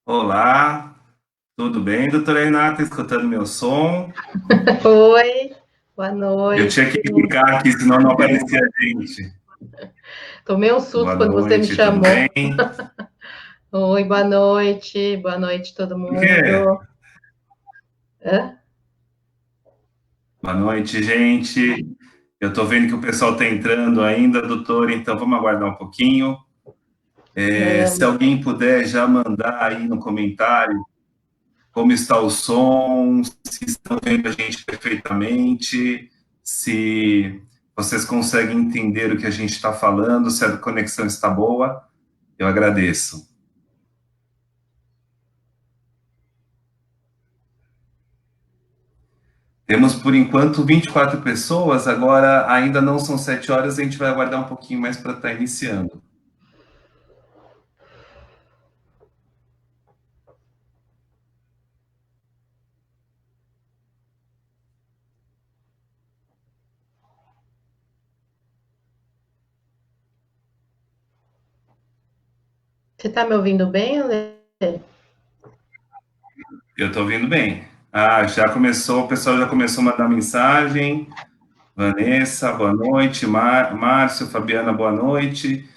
Olá, tudo bem, doutora Renata? Escutando meu som? Oi, boa Eu noite. tinha que clicar aqui, senão não aparecia a gente. Tomei um susto Boa quando você me noite, tudo chamou. bem? Oi, boa noite todo O quê? mundo. Hã? Boa noite, gente. Eu tô vendo que o pessoal tá entrando ainda, doutora, então vamos aguardar um pouquinho. Se Vamos. alguém puder já mandar aí no comentário como está o som, se estão vendo a gente perfeitamente, se vocês conseguem entender o que a gente está falando, se a conexão está boa, eu agradeço. Temos, por enquanto, 24 pessoas, agora ainda não são 7 horas, a gente vai aguardar um pouquinho mais para estar iniciando. Você está me ouvindo bem, Lê? Eu estou ouvindo bem. Ah, já começou, o pessoal já começou a mandar mensagem. Vanessa, boa noite. Márcio, Fabiana, boa noite.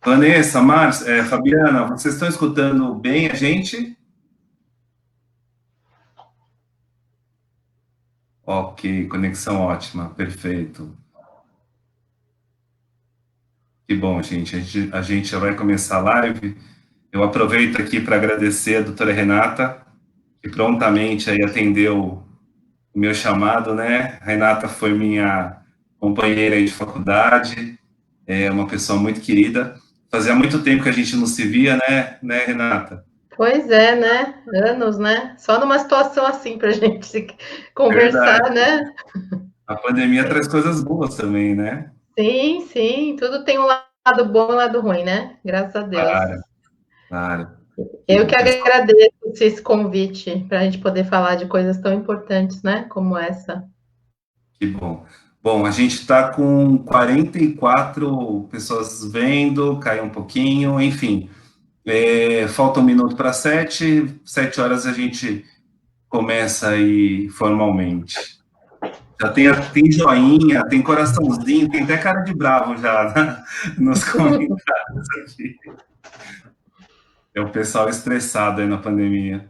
Vanessa, Márcio, Fabiana, vocês estão escutando bem a gente? Ok, conexão ótima, perfeito. Que bom, gente. A gente já vai começar a live. Eu aproveito aqui para agradecer a doutora Renata, que prontamente aí atendeu o meu chamado, né? A Renata foi minha companheira aí de faculdade, é uma pessoa muito querida. Fazia muito tempo que a gente não se via, né, Renata? Pois é, né? Anos, né? Só numa situação assim para a gente se conversar, Verdade. né? A pandemia traz coisas boas também, né? Sim, sim, tudo tem um lado bom e um lado ruim, né? Graças a Deus. Claro, claro. Que Eu que bom, pessoal. agradeço esse convite para a gente poder falar de coisas tão importantes, né? Como essa. Que bom. Bom, a gente está com 44 pessoas vendo, caiu um pouquinho, enfim. Falta 1 minuto para 7, 7 horas a gente começa aí formalmente. Já tem joinha, tem coraçãozinho, tem até cara de bravo já, né, nos comentários aqui. É o pessoal estressado aí na pandemia.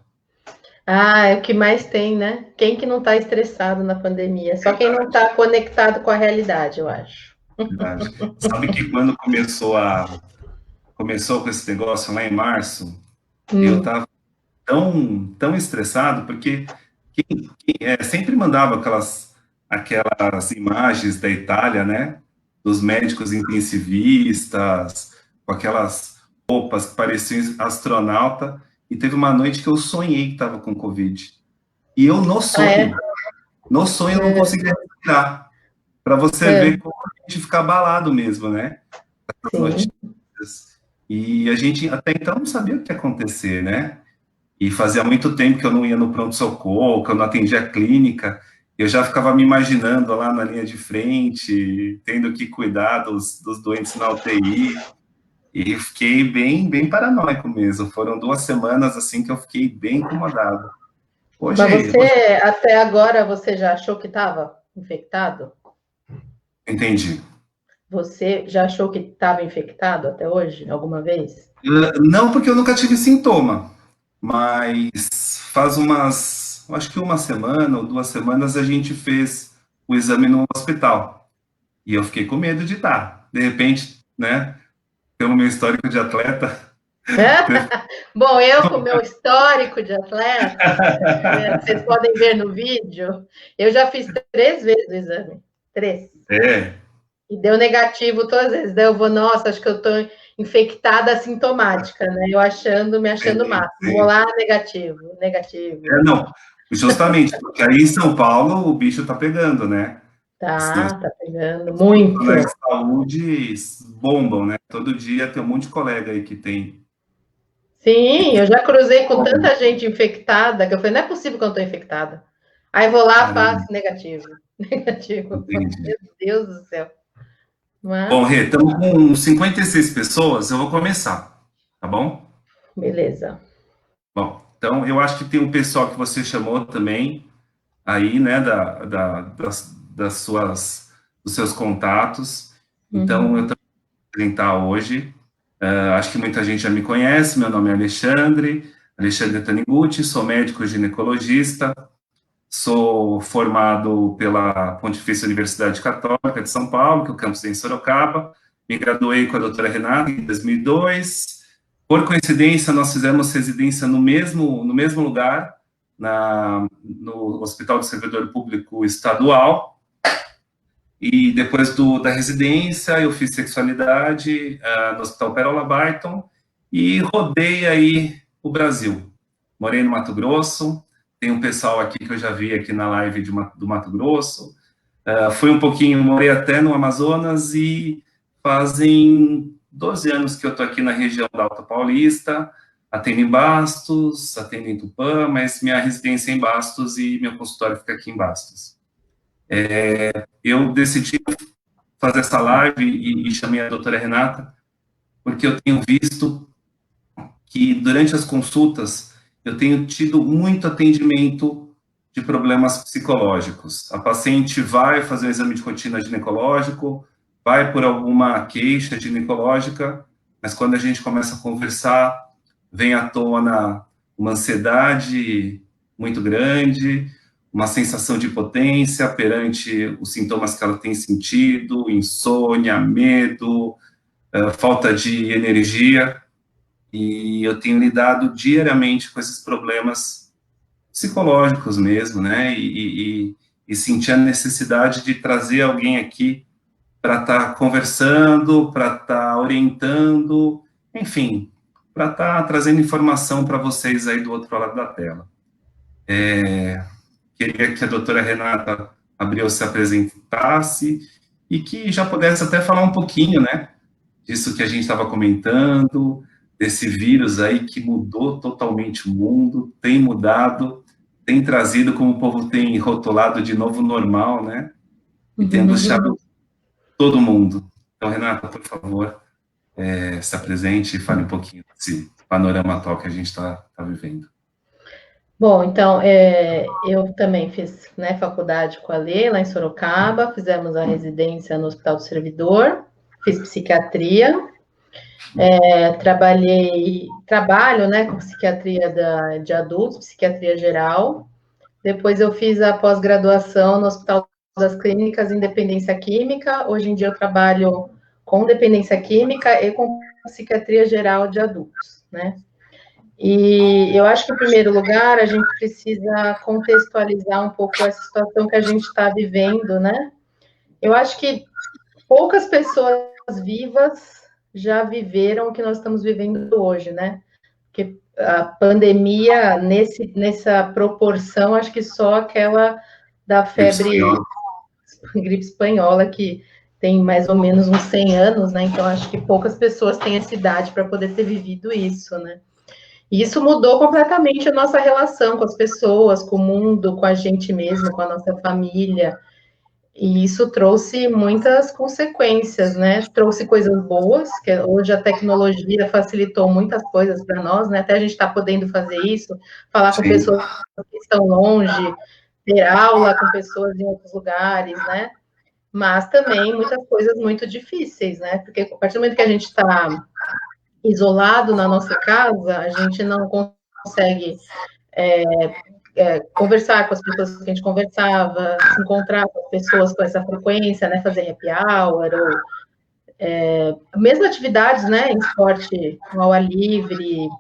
Ah, é o que mais tem, né? Quem que não está estressado na pandemia? Só quem não Verdade, está conectado com a realidade, eu acho. verdade. Sabe que quando começou com esse negócio lá em março, eu Hum. estava tão estressado, porque sempre mandava aquelas imagens da Itália, né? Dos médicos intensivistas, com aquelas roupas que pareciam astronauta, e teve uma noite que eu sonhei que estava com Covid. E eu, Ah, é? no sonho eu não É, conseguia respirar, para você é, ver como a gente fica abalado mesmo, né? As sim. notícias. E a gente até então não sabia o que ia acontecer, né? E fazia muito tempo que eu não ia no pronto-socorro, que eu não atendia a clínica. Eu já ficava me imaginando lá na linha de frente, tendo que cuidar dos doentes na UTI. E fiquei bem paranoico mesmo. Foram 2 semanas assim que eu fiquei bem incomodado. Mas Hoje até agora, você já achou que estava infectado? entendi. Você já achou que estava infectado até hoje, alguma vez? Não porque eu nunca tive sintoma, mas acho que 1 semana ou 2 semanas a gente fez o exame no hospital. E eu fiquei com medo de estar. De repente, né, pelo meu histórico de atleta. Bom, eu com o meu histórico de atleta, né, vocês podem ver no vídeo, eu já fiz 3 vezes o exame. 3. É, E deu negativo todas as vezes. Daí eu vou, nossa, acho que eu tô infectada assintomática, né? Me achando sim, máximo. Vou sim. lá, negativo, negativo. Não, justamente, porque aí em São Paulo o bicho tá pegando, né? Tá pegando Os profissionais muito. de saúde bombam, né? Todo dia tem um monte de colega aí que Sim, tem eu já cruzei com Covid. tanta gente infectada que eu falei, não é possível que eu não tô infectada. Aí vou lá, Caramba, faço negativo. Negativo. entendi. Meu Deus do céu. Bom, Mas, Rê, estamos com 56 pessoas, eu vou começar, tá bom? beleza. Bom, então eu acho que tem um pessoal que você chamou também aí, né, dos seus contatos. Então, eu também vou apresentar hoje. Acho que muita gente já me conhece. Meu nome é Alexandre Taniguchi, sou médico ginecologista, sou formado pela Pontifícia Universidade Católica de São Paulo, que é o campus em Sorocaba. Me graduei com a doutora Renata em 2002. Por coincidência, nós fizemos residência no mesmo lugar, no Hospital do Servidor Público Estadual. E depois da residência, eu fiz sexualidade no Hospital Pérola Barton e rodei aí o Brasil. Morei no Mato Grosso, tem um pessoal aqui que eu já vi aqui na live do Mato Grosso. Fui um pouquinho, morei até no Amazonas e fazem 12 anos que eu estou aqui na região da Alta Paulista, atendo em Bastos, atendo em Tupã, mas minha residência é em Bastos e meu consultório fica aqui em Bastos. Eu decidi fazer essa live e chamei a doutora Renata, porque eu tenho visto que durante as consultas eu tenho tido muito atendimento de problemas psicológicos. A paciente vai fazer um exame de rotina ginecológico, vai por alguma queixa ginecológica, mas quando a gente começa a conversar, vem à tona uma ansiedade muito grande, uma sensação de impotência perante os sintomas que ela tem sentido, insônia, medo, falta de energia, e eu tenho lidado diariamente com esses problemas psicológicos mesmo, né, e senti a necessidade de trazer alguém aqui para estar conversando, para estar orientando, enfim, para estar trazendo informação para vocês aí do outro lado da tela. Queria que a doutora Renata Abreu se apresentasse e que já pudesse até falar um pouquinho, né, disso que a gente estava comentando, desse vírus aí que mudou totalmente o mundo, tem mudado, tem trazido, como o povo tem rotulado, de novo normal, né, e tem angustiado todo mundo. Então, Renata, por favor, se apresente e fale um pouquinho desse panorama atual que a gente está vivendo. Bom, então, eu também fiz, né, faculdade com a Lê, lá em Sorocaba, fizemos a residência no Hospital do Servidor, fiz psiquiatria, trabalho, né, com psiquiatria de adultos, psiquiatria geral. Depois eu fiz a pós-graduação no Hospital das Clínicas em Dependência Química. Hoje em dia eu trabalho com dependência química e com psiquiatria geral de adultos, né? E eu acho que, em primeiro lugar, a gente precisa contextualizar um pouco essa situação que a gente está vivendo, né? Eu acho que poucas pessoas vivas já viveram o que nós estamos vivendo hoje, né? Porque a pandemia, nessa proporção, acho que só aquela da gripe espanhola, que tem mais ou menos uns 100 anos, né? Então, acho que poucas pessoas têm essa idade para poder ter vivido isso, né? E isso mudou completamente a nossa relação com as pessoas, com o mundo, com a gente mesmo, com a nossa família. E isso trouxe muitas consequências, né? Trouxe coisas boas, que hoje a tecnologia facilitou muitas coisas para nós, né? Até a gente está podendo fazer isso, falar com pessoas que estão longe, ter aula com pessoas em outros lugares, né? Mas também muitas coisas muito difíceis, né? Porque a partir do momento que a gente está isolado na nossa casa, a gente não consegue conversar com as pessoas que a gente conversava, se encontrar com as pessoas com essa frequência, né? Fazer happy hour, ou mesmo atividades, né? Em esporte ao ar livre.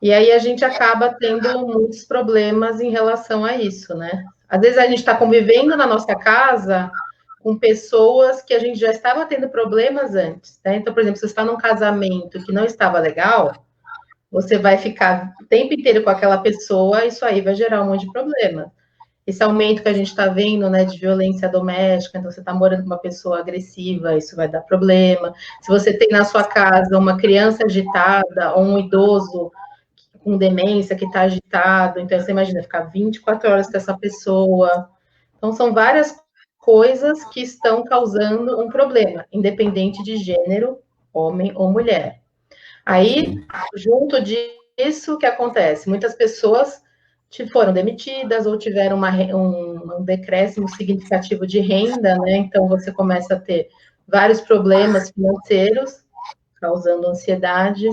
E aí a gente acaba tendo muitos problemas em relação a isso, né? Às vezes a gente está convivendo na nossa casa com pessoas que a gente já estava tendo problemas antes, né? Então, por exemplo, se você está num casamento que não estava legal, você vai ficar o tempo inteiro com aquela pessoa, isso aí vai gerar um monte de problema. Esse aumento que a gente está vendo, né, de violência doméstica, então você está morando com uma pessoa agressiva, isso vai dar problema. Se você tem na sua casa uma criança agitada ou um idoso com demência que está agitado, então você imagina ficar 24 horas com essa pessoa. Então, são várias coisas que estão causando um problema, independente de gênero, homem ou mulher. Aí, junto disso, isso, o que acontece? Muitas pessoas foram demitidas ou tiveram um decréscimo significativo de renda, né? Então você começa a ter vários problemas financeiros, causando ansiedade.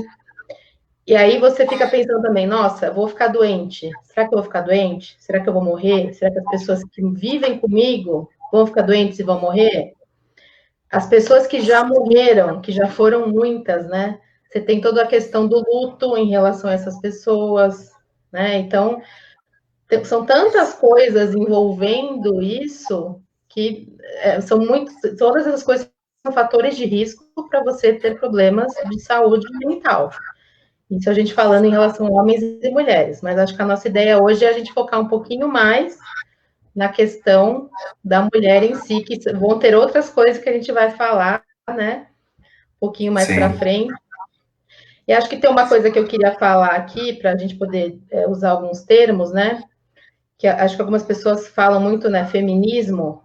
E aí você fica pensando também, nossa, vou ficar doente. Será que eu vou ficar doente? Será que eu vou morrer? Será que as pessoas que vivem comigo vão ficar doentes e vão morrer? As pessoas que já morreram, que já foram muitas, né? Você tem toda a questão do luto em relação a essas pessoas, né? Então, são tantas coisas envolvendo isso que são todas essas coisas são fatores de risco para você ter problemas de saúde mental. Isso a gente falando em relação a homens e mulheres, mas acho que a nossa ideia hoje é a gente focar um pouquinho mais na questão da mulher em si, que vão ter outras coisas que a gente vai falar, né? Um pouquinho mais para frente. E acho que tem uma coisa que eu queria falar aqui, para a gente poder usar alguns termos, né? Que acho que algumas pessoas falam muito, né? Feminismo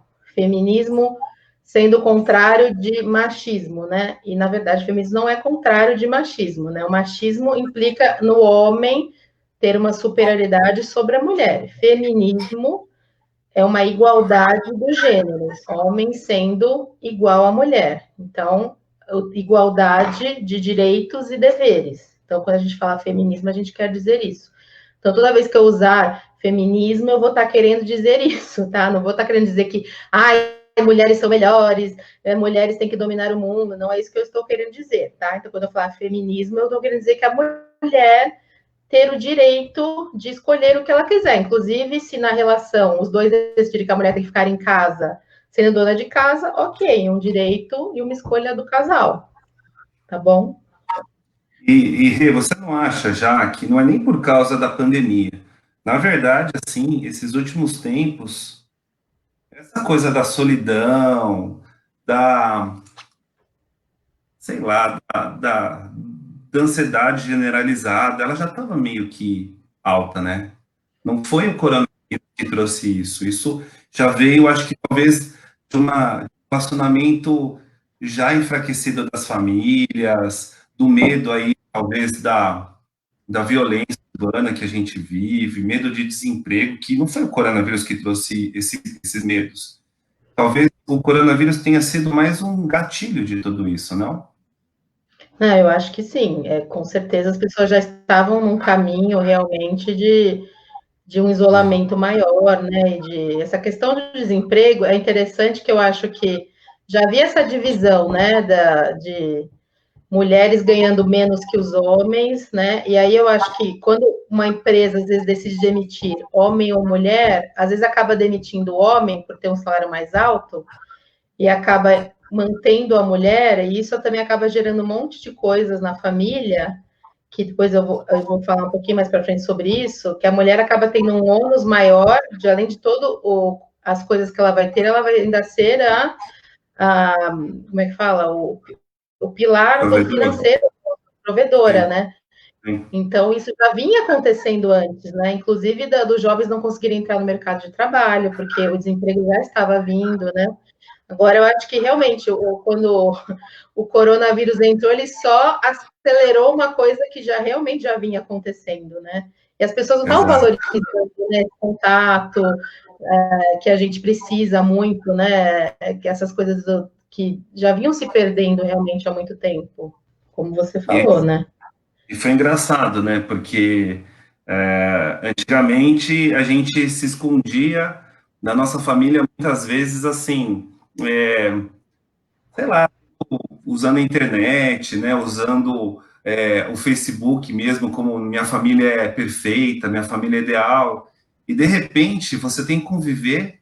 sendo o contrário de machismo, né? E, na verdade, o feminismo não é contrário de machismo, né? O machismo implica no homem ter uma superioridade sobre a mulher. Feminismo é uma igualdade dos gêneros, homem sendo igual à mulher. Então, igualdade de direitos e deveres. Então, quando a gente fala feminismo, a gente quer dizer isso. Então, toda vez que eu usar feminismo, eu vou estar querendo dizer isso, tá? Não vou estar querendo dizer que, mulheres são melhores, mulheres têm que dominar o mundo. Não é isso que eu estou querendo dizer, tá? Então, quando eu falar feminismo, eu estou querendo dizer que a mulher ter o direito de escolher o que ela quiser. Inclusive, se na relação os dois decidirem que a mulher tem que ficar em casa, sendo dona de casa, ok, um direito e uma escolha do casal, tá bom? E você não acha já que não é nem por causa da pandemia? Na verdade, assim, esses últimos tempos, essa coisa da solidão, sei lá, da ansiedade generalizada, ela já estava meio que alta, né? Não foi o coronavírus que trouxe isso. Isso já veio, acho que talvez, de um relacionamento já enfraquecido das famílias, do medo aí, talvez, da violência urbana que a gente vive, medo de desemprego, que não foi o coronavírus que trouxe esses medos. Talvez o coronavírus tenha sido mais um gatilho de tudo isso, não? Eu acho que sim. Com certeza as pessoas já estavam num caminho realmente de um isolamento maior, né? Essa questão do desemprego é interessante que eu acho que já havia essa divisão, né? De mulheres ganhando menos que os homens, né? E aí eu acho que quando uma empresa às vezes decide demitir homem ou mulher, às vezes acaba demitindo o homem por ter um salário mais alto e acaba mantendo a mulher, e isso também acaba gerando um monte de coisas na família, que depois eu vou falar um pouquinho mais para frente sobre isso, que a mulher acaba tendo um ônus maior, de além de todo as coisas que ela vai ter, ela vai ainda ser como é que fala? O pilar do financeiro, provedora, né? Sim. Então, isso já vinha acontecendo antes, né? Inclusive dos jovens não conseguirem entrar no mercado de trabalho, porque o desemprego já estava vindo, né? Agora, eu acho que realmente, quando o coronavírus entrou, ele só acelerou uma coisa que já realmente já vinha acontecendo, né? E as pessoas não estavam valorizando, né, esse contato, que a gente precisa muito, né? Que essas coisas que já vinham se perdendo realmente há muito tempo, como você falou, né? E foi engraçado, né? Porque antigamente a gente se escondia da nossa família muitas vezes assim, sei lá, usando a internet, né? Usando o Facebook mesmo, como minha família é perfeita, minha família é ideal. E de repente você tem que conviver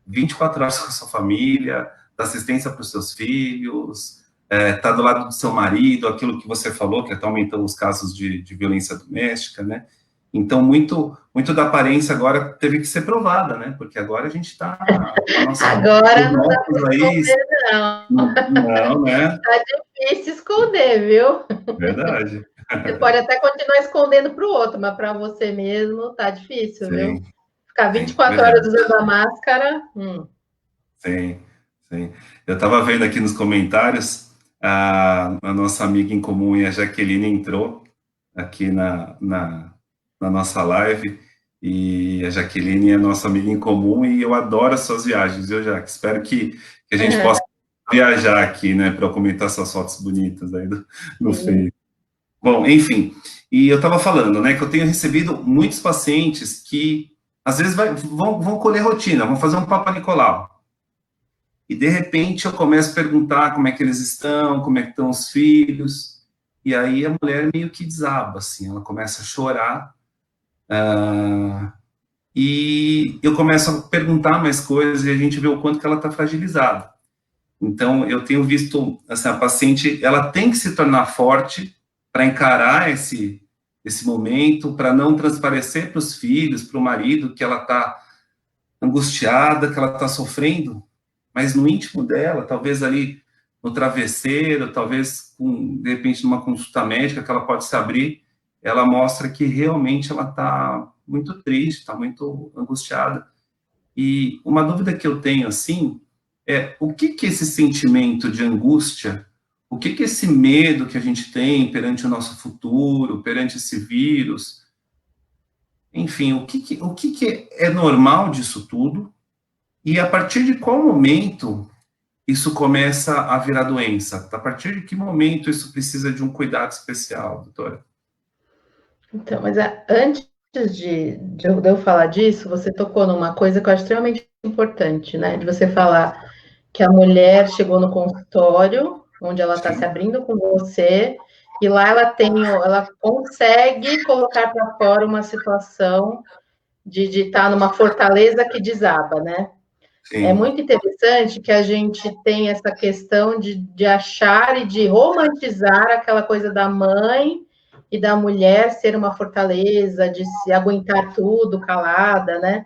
24 horas com a sua família, dar assistência para os seus filhos, tá do lado do seu marido, aquilo que você falou, que até aumentou os casos de violência doméstica, né? Então, muito da aparência agora teve que ser provada, né? Porque agora a gente está com a nossa... Agora não dá para esconder, não. Não, né? Tá difícil esconder, viu? Verdade. Você pode até continuar escondendo para o outro, mas para você mesmo tá difícil, viu? Sim, Ficar sim, 24 horas verdade. usando a máscara. Sim, sim. Eu estava vendo aqui nos comentários, a nossa amiga em comum, a Jaqueline, entrou. aqui na nossa live, e a Jaqueline é nossa amiga em comum, e eu adoro as suas viagens, viu, Jaque? Espero que a gente possa viajar aqui, né, para comentar essas fotos bonitas aí no Face. Bom, enfim, e eu estava falando, né, que eu tenho recebido muitos pacientes que, às vezes, vão colher rotina, vão fazer um Papa Nicolau, e, de repente, eu começo a perguntar como é que eles estão, como é que estão os filhos, e aí a mulher meio que desaba, assim, ela começa a chorar, e eu começo a perguntar mais coisas e a gente vê o quanto que ela está fragilizada. Então, eu tenho visto, assim, a paciente, ela tem que se tornar forte para encarar esse momento, para não transparecer para os filhos, para o marido, que ela está angustiada, que ela está sofrendo, mas no íntimo dela, talvez ali no travesseiro, talvez, de repente, numa consulta médica que ela pode se abrir, ela mostra que realmente ela está muito triste, está muito angustiada. E uma dúvida que eu tenho, assim, é o que esse sentimento de angústia, o que esse medo que a gente tem perante o nosso futuro, perante esse vírus, enfim, o que é normal disso tudo, e a partir de qual momento isso começa a virar doença? A partir de que momento isso precisa de um cuidado especial, doutora? Então, mas antes de eu falar disso, você tocou numa coisa que eu acho extremamente importante, né? De você falar que a mulher chegou no consultório, onde ela está se abrindo com você, e lá ela consegue colocar para fora uma situação de estar numa fortaleza que desaba, né? Sim. É muito interessante que a gente tem essa questão de achar e de romantizar aquela coisa da mãe e da mulher ser uma fortaleza, de se aguentar tudo calada, né?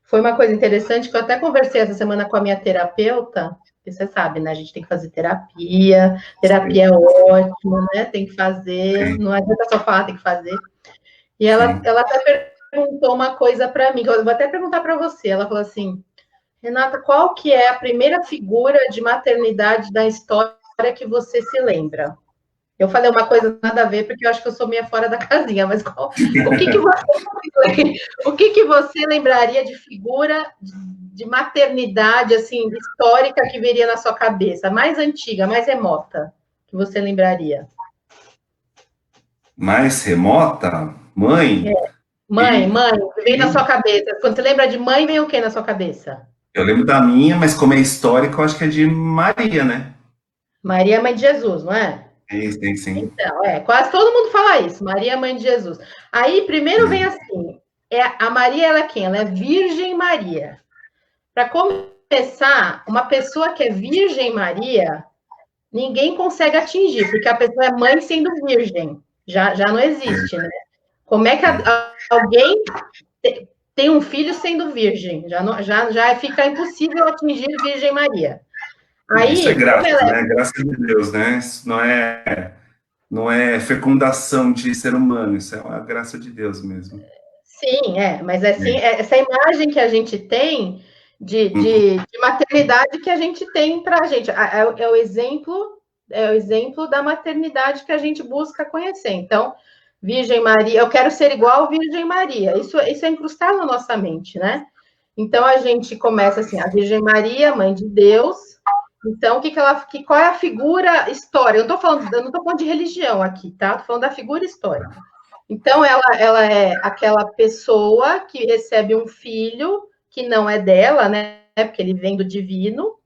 Foi uma coisa interessante que eu até conversei essa semana com a minha terapeuta, que você sabe, né? A gente tem que fazer terapia é ótimo, né? Tem que fazer, não adianta só falar, tem que fazer. E ela até perguntou uma coisa para mim, que eu vou até perguntar para você. Ela falou assim: Renata, qual que é a primeira figura de maternidade da história que você se lembra? Eu falei uma coisa nada a ver, porque eu acho que eu sou meio fora da casinha, mas o que você lembraria de figura de maternidade, assim, histórica que viria na sua cabeça? Mais antiga, mais remota, que você lembraria? Mais remota? Mãe? Mãe, vem na sua cabeça. Quando você lembra de mãe, vem o que na sua cabeça? Eu lembro da minha, mas como é histórica, eu acho que é de Maria, né? Maria, mãe de Jesus, não é? Sim. Então, quase todo mundo fala isso, Maria, mãe de Jesus. Aí, primeiro vem assim, a Maria, ela é quem? Ela é Virgem Maria. Para começar, uma pessoa que é Virgem Maria, ninguém consegue atingir, porque a pessoa é mãe sendo virgem. Já não existe, né? Como é que alguém tem um filho sendo virgem? Já fica impossível atingir Virgem Maria. Aí, isso é graça, né? Graça de Deus, né? Isso não é fecundação de ser humano, isso é uma graça de Deus mesmo. Sim, mas assim, essa imagem que a gente tem de maternidade que a gente tem para a gente. É o exemplo da maternidade que a gente busca conhecer. Então, Virgem Maria, eu quero ser igual a Virgem Maria. Isso é incrustado na nossa mente, né? Então, a gente começa assim, a Virgem Maria, mãe de Deus. Então, qual é a figura histórica? Eu não estou falando de religião aqui, tá? Estou falando da figura histórica. Então, ela é aquela pessoa que recebe um filho que não é dela, né? Porque ele vem do divino,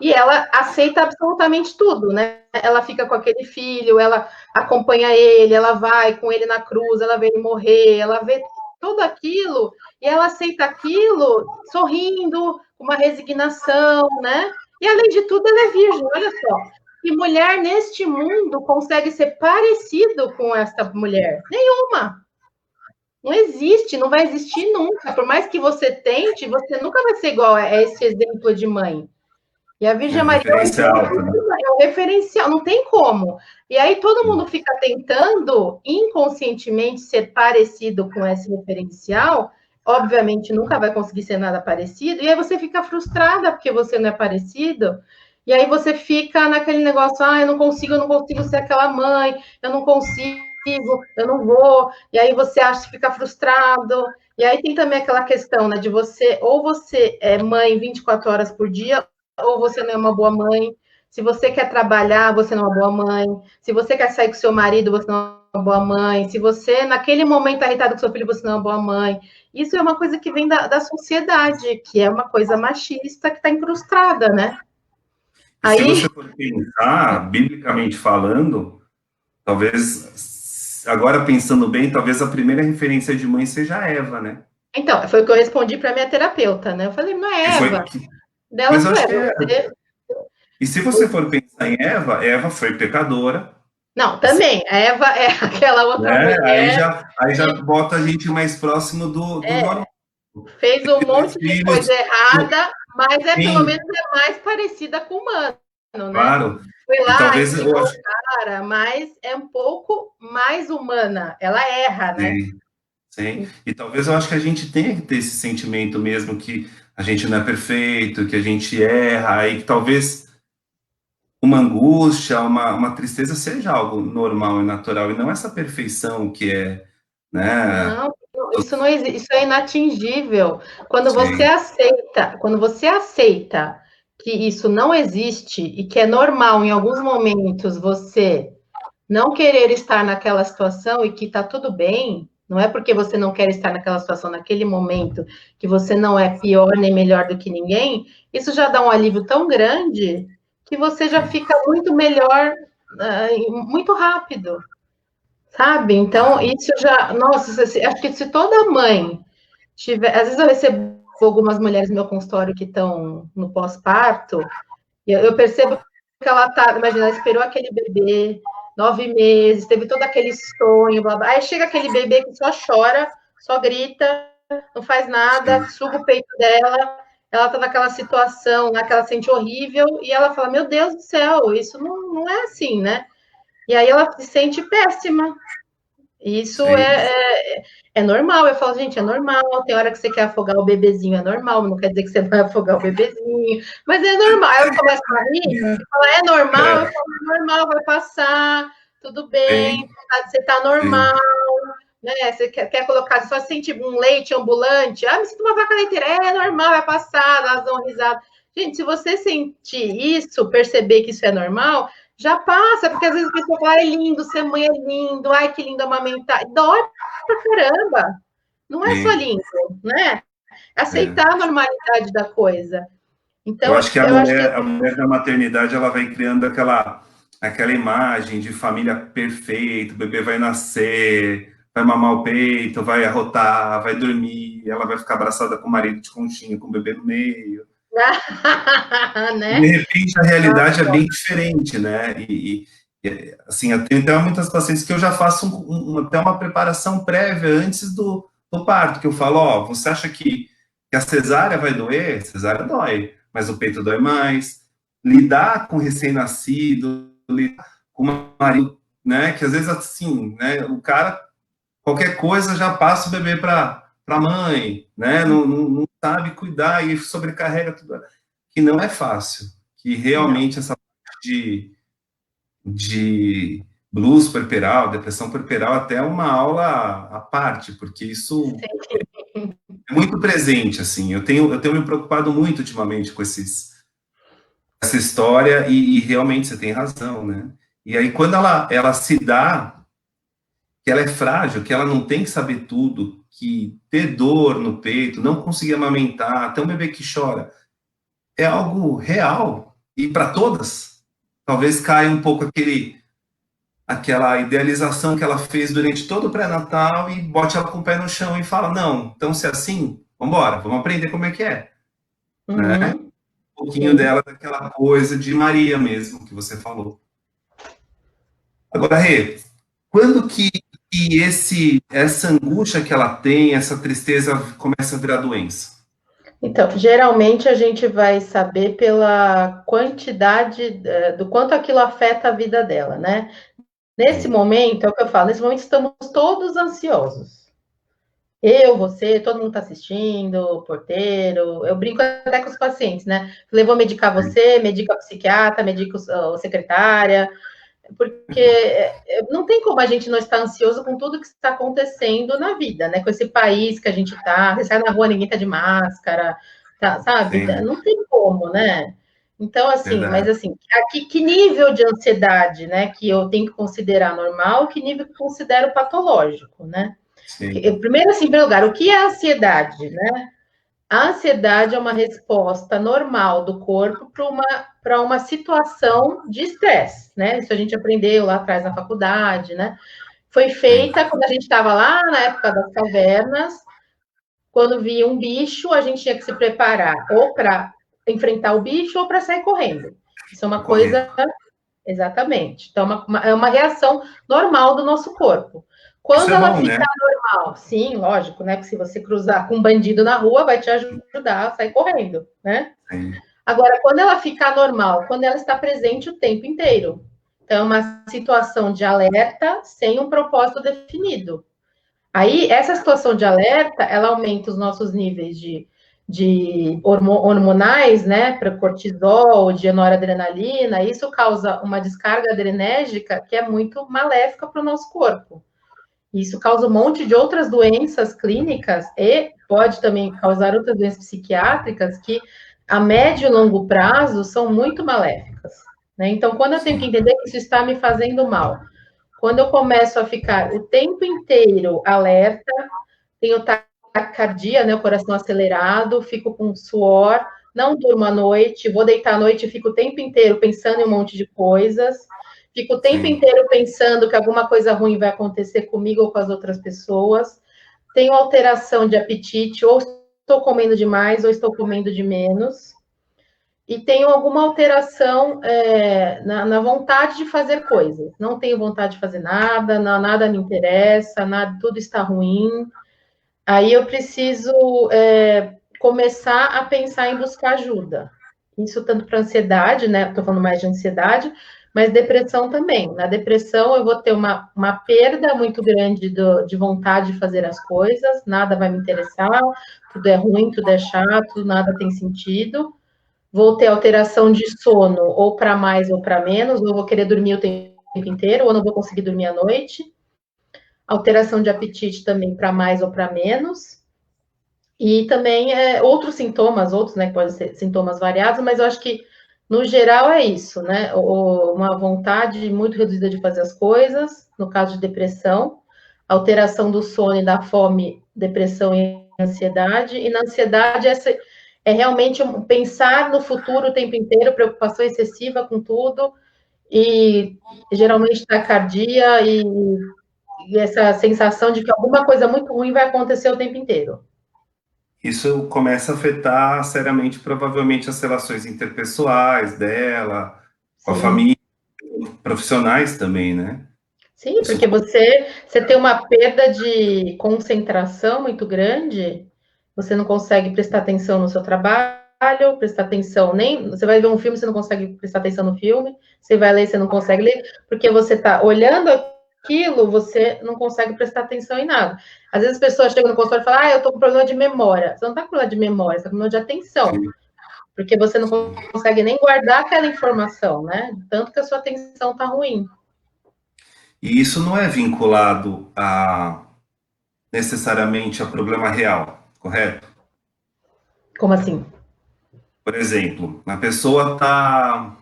e ela aceita absolutamente tudo, né? Ela fica com aquele filho, ela acompanha ele, ela vai com ele na cruz, ela vê ele morrer, ela vê tudo aquilo, e ela aceita aquilo sorrindo, com uma resignação, né? E, além de tudo, ela é virgem, olha só. Que mulher neste mundo consegue ser parecido com essa mulher? Nenhuma. Não existe, não vai existir nunca. Por mais que você tente, você nunca vai ser igual a esse exemplo de mãe. E a Virgem Maria é um referencial, não tem como. E aí todo mundo fica tentando inconscientemente ser parecido com esse referencial. Obviamente nunca vai conseguir ser nada parecido. E aí você fica frustrada porque você não é parecido. E aí você fica naquele negócio, eu não consigo ser aquela mãe, eu não consigo eu não vou, e aí você acha que fica frustrado, e aí tem também aquela questão, né, de ou você é mãe 24 horas por dia, ou você não é uma boa mãe. Se você quer trabalhar, você não é uma boa mãe. Se você quer sair com seu marido, você não é uma boa mãe. Se você, naquele momento, está irritado com seu filho, você não é uma boa mãe. Isso é uma coisa que vem da sociedade, que é uma coisa machista que está incrustada, né? E se você for pensar, biblicamente falando, talvez, agora pensando bem, talvez a primeira referência de mãe seja Eva, né? Então, foi o que eu respondi para minha terapeuta, né? Eu falei, não é Eva. Mas eu acho que é. E se você for pensar em Eva, Eva foi pecadora. Não, também. A Eva é aquela outra mulher. Aí já bota a gente mais próximo do normal. Fez um monte de coisa errada, mas pelo menos é mais parecida com o humano, né? Claro. Foi lá, talvez eu acho... cara, mas é um pouco mais humana. Ela erra, né? Sim. E talvez eu acho que a gente tenha que ter esse sentimento mesmo que a gente não é perfeito, que a gente erra, e que talvez uma angústia, uma tristeza seja algo normal e natural, e não essa perfeição que é, né? Não, isso não existe, isso é inatingível. Quando você aceita que isso não existe e que é normal em alguns momentos você não querer estar naquela situação e que está tudo bem, não é porque você não quer estar naquela situação naquele momento que você não é pior nem melhor do que ninguém, isso já dá um alívio tão grande que você já fica muito melhor, muito rápido, sabe? Então, isso já, nossa, acho que se toda mãe tiver, às vezes eu recebo algumas mulheres no meu consultório que estão no pós-parto, e eu percebo que ela tá, imagina, ela esperou aquele bebê 9 meses, teve todo aquele sonho, blá, blá. Aí chega aquele bebê que só chora, só grita, não faz nada, suga o peito dela, ela tá naquela situação lá que ela sente horrível, e ela fala, meu Deus do céu, isso não é assim, né? E aí ela se sente péssima. Isso é normal. Eu falo, gente, é normal. Tem hora que você quer afogar o bebezinho, é normal. Não quer dizer que você vai afogar o bebezinho, mas é normal. Aí eu começo a rir e falo, é normal? Eu falo, é normal, vai passar, tudo bem, você tá normal, né? Você quer colocar, só sente um leite ambulante, me sinto uma vaca leiteira, é normal, vai passar, elas dão risada. Gente, se você sentir isso, perceber que isso é normal, já passa, porque às vezes a pessoa fala, é lindo, ser mãe é lindo, ai, que lindo amamentar. Dói pra caramba. Não é só lindo, né? Aceitar a normalidade da coisa. Então, eu acho que a mulher da maternidade, ela vai criando aquela imagem de família perfeita, o bebê vai nascer, vai mamar o peito, vai arrotar, vai dormir, ela vai ficar abraçada com o marido de conchinha, com o bebê no meio. Né? De repente, a realidade é bem diferente, né? E assim, eu tenho até muitas pacientes que eu já faço até uma preparação prévia antes do parto, que eu falo, ó, você acha que a cesárea vai doer? Cesárea dói, mas o peito dói mais. Lidar com recém-nascido, lidar com o marido, né? Que às vezes, assim, né? O cara, qualquer coisa, já passa o bebê para a mãe, né? Não sabe cuidar e sobrecarrega tudo. Que não é fácil, que realmente essa parte de blues puerperal, depressão puerperal, até é uma aula à parte, porque isso é muito presente, assim, eu tenho me preocupado muito ultimamente com essa história, e realmente você tem razão, né? E aí, quando ela se dá, que ela é frágil, que ela não tem que saber tudo, que ter dor no peito, não conseguir amamentar, até um bebê que chora, é algo real, e para todas, talvez caia um pouco aquela idealização que ela fez durante todo o pré-natal e bote ela com o pé no chão e fala, não, então se é assim, vamos embora, vamos aprender como é que é. Né? Um pouquinho dela daquela coisa de Maria mesmo, que você falou. Agora, Rê, quando que essa angústia que ela tem, essa tristeza começa a virar doença? Então, geralmente a gente vai saber pela quantidade do quanto aquilo afeta a vida dela, né? Nesse momento, é o que eu falo, nesse momento estamos todos ansiosos. Eu, você, todo mundo está assistindo, o porteiro, eu brinco até com os pacientes, né? Falei, vou medicar você, medica a psiquiatra, medica a secretária, porque não tem como a gente não estar ansioso com tudo que está acontecendo na vida, né? Com esse país que a gente está, você sai na rua, ninguém está de máscara, tá, sabe? Sim, Não tem como, né? Então, assim, mas verdade. assim, aqui, que nível de ansiedade, né, que eu tenho que considerar normal, que nível que eu considero patológico, né? Sim, Primeiro, assim, em primeiro lugar, o que é ansiedade, né? A ansiedade é uma resposta normal do corpo para uma situação de estresse, né? Isso a gente aprendeu lá atrás na faculdade, né? Foi sim. feita quando a gente estava lá na época das cavernas, quando via um bicho, a gente tinha que se preparar ou para enfrentar o bicho ou para sair correndo. Isso é Pra uma correr. coisa, exatamente. Então, é uma reação normal do nosso corpo. Isso Quando é ela bom, né? fica normal, sim, lógico, né? Que se você cruzar com um bandido na rua, vai te ajudar a sair correndo, né? Sim, Agora, quando ela ficar normal, quando ela está presente o tempo inteiro. Então, é uma situação de alerta sem um propósito definido. Aí, essa situação de alerta, ela aumenta os nossos níveis de hormonais, né, para cortisol, de noradrenalina, isso causa uma descarga adrenérgica que é muito maléfica para o nosso corpo. Isso causa um monte de outras doenças clínicas e pode também causar outras doenças psiquiátricas que, a médio e longo prazo, são muito maléficas. Né? Então, quando eu tenho que sim, entender que isso está me fazendo mal, quando eu começo a ficar o tempo inteiro alerta, tenho taquicardia, né, o coração acelerado, fico com suor, não durmo à noite, vou deitar à noite e fico o tempo inteiro pensando em um monte de coisas, fico o tempo sim. inteiro pensando que alguma coisa ruim vai acontecer comigo ou com as outras pessoas, tenho alteração de apetite, ou estou comendo demais ou estou comendo de menos, e tenho alguma alteração na vontade de fazer coisas. Não tenho vontade de fazer nada, nada me interessa, nada, tudo está ruim. Aí eu preciso começar a pensar em buscar ajuda. Isso tanto para ansiedade, né? Estou falando mais de ansiedade, mas depressão também. Na depressão eu vou ter uma perda muito grande de vontade de fazer as coisas, nada vai me interessar, tudo é ruim, tudo é chato, nada tem sentido. Vou ter alteração de sono, ou para mais ou para menos, ou vou querer dormir o tempo inteiro, ou não vou conseguir dormir à noite. Alteração de apetite também para mais ou para menos. E também outros sintomas, outros, né, que podem ser sintomas variados, mas eu acho que, no geral, é isso, né? Uma vontade muito reduzida de fazer as coisas, no caso de depressão, alteração do sono e da fome, depressão e ansiedade, e na ansiedade é realmente pensar no futuro o tempo inteiro, preocupação excessiva com tudo, e geralmente taquicardia e essa sensação de que alguma coisa muito ruim vai acontecer o tempo inteiro. Isso começa a afetar seriamente, provavelmente, as relações interpessoais dela, com a Sim. família, profissionais também, né? Sim, Isso, porque você tem uma perda de concentração muito grande, você não consegue prestar atenção no seu trabalho, prestar atenção nem. Você vai ver um filme, você não consegue prestar atenção no filme, você vai ler, você não consegue ler, porque você está olhando aquilo, você não consegue prestar atenção em nada. Às vezes as pessoas chegam no consultório e falam, eu estou com problema de memória. Você não está com problema de memória, você está com problema de atenção, sim, porque você não sim. consegue nem guardar aquela informação, né? Tanto que a sua atenção está ruim. E isso não é vinculado a necessariamente a problema real, correto? Como assim? Por exemplo, a pessoa está,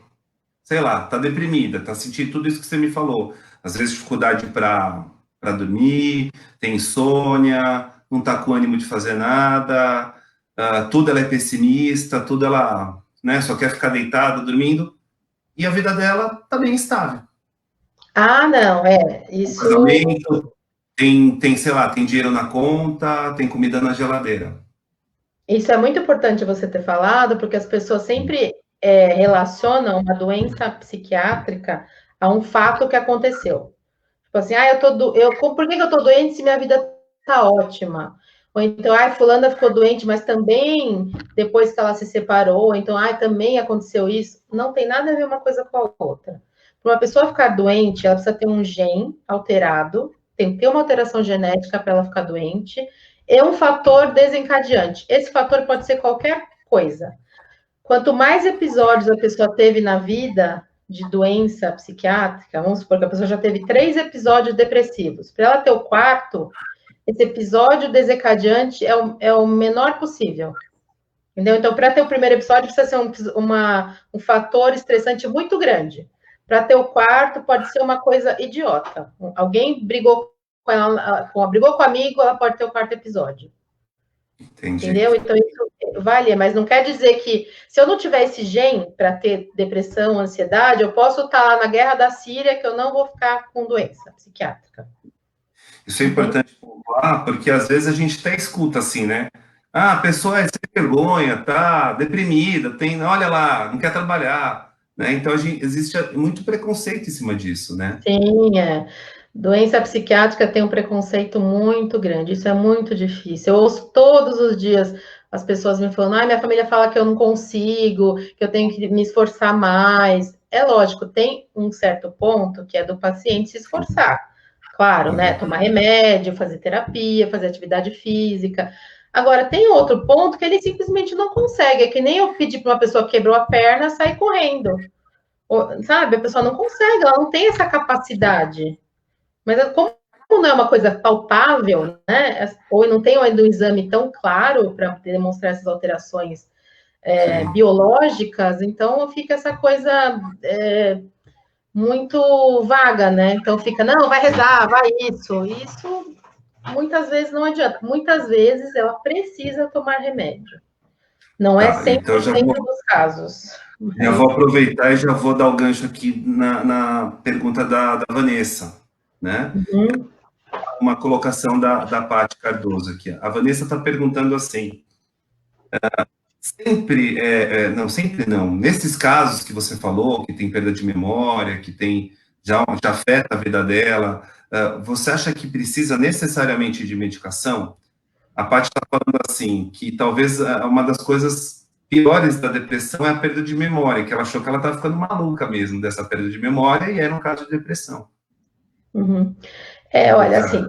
sei lá, está deprimida, está sentindo tudo isso que você me falou. Às vezes dificuldade para dormir, tem insônia, não está com ânimo de fazer nada, tudo ela é pessimista, tudo ela, né, só quer ficar deitada, dormindo, e a vida dela está bem estável. Ah, não, Um isso, casamento, sei lá, tem dinheiro na conta, tem comida na geladeira. isso é muito importante você ter falado, porque as pessoas sempre relacionam uma doença psiquiátrica a um fato que aconteceu. Tipo assim, por que eu tô doente se minha vida tá ótima? Ou então, fulana ficou doente, mas também depois que ela se separou, ou então, também aconteceu isso. Não tem nada a ver uma coisa com a outra. Para uma pessoa ficar doente, ela precisa ter um gene alterado, tem que ter uma alteração genética para ela ficar doente, e um fator desencadeante. Esse fator pode ser qualquer coisa. Quanto mais episódios a pessoa teve na vida, de doença psiquiátrica, vamos supor que a pessoa já teve 3 episódios depressivos, para ela ter o quarto, esse episódio desencadeante é o menor possível. Entendeu? Então, para ter o primeiro episódio, precisa ser um fator estressante muito grande. Para ter o quarto, pode ser uma coisa idiota. Alguém brigou com ela, brigou com o amigo, ela pode ter o quarto episódio. Entendi. Entendeu? Então, isso vale, mas não quer dizer que se eu não tiver esse gene para ter depressão, ansiedade, eu posso estar lá na guerra da Síria que eu não vou ficar com doença psiquiátrica. Isso é importante pontuar, porque às vezes a gente até escuta assim, né? Ah, a pessoa é sem vergonha, tá deprimida, olha lá, não quer trabalhar, né? Então existe muito preconceito em cima disso, né? Sim, é. Doença psiquiátrica tem um preconceito muito grande, isso é muito difícil. Eu ouço todos os dias as pessoas me falando, minha família fala que eu não consigo, que eu tenho que me esforçar mais. É lógico, tem um certo ponto que é do paciente se esforçar. Claro, né? Tomar remédio, fazer terapia, fazer atividade física. Agora, tem outro ponto que ele simplesmente não consegue. É que nem eu pedir para uma pessoa que quebrou a perna sair correndo. Sabe? A pessoa não consegue, ela não tem essa capacidade. Mas como não é uma coisa palpável, né? Ou não tem ainda um exame tão claro para demonstrar essas alterações biológicas, então fica essa coisa muito vaga, né? Então fica, não, vai rezar, vai isso. Isso muitas vezes não adianta. Muitas vezes ela precisa tomar remédio. Não é Tá, então 100% dos casos. já Mas... vou aproveitar e já vou dar o gancho aqui na pergunta da Vanessa, né? Uhum. Uma colocação da Paty Cardoso aqui. A Vanessa está perguntando assim, sempre não, nesses casos que você falou, que tem perda de memória, que já afeta a vida dela, você acha que precisa necessariamente de medicação? A Paty está falando assim, que talvez uma das coisas piores da depressão é a perda de memória, que ela achou que ela estava ficando maluca mesmo dessa perda de memória, e era um caso de depressão. Uhum. Olha, assim,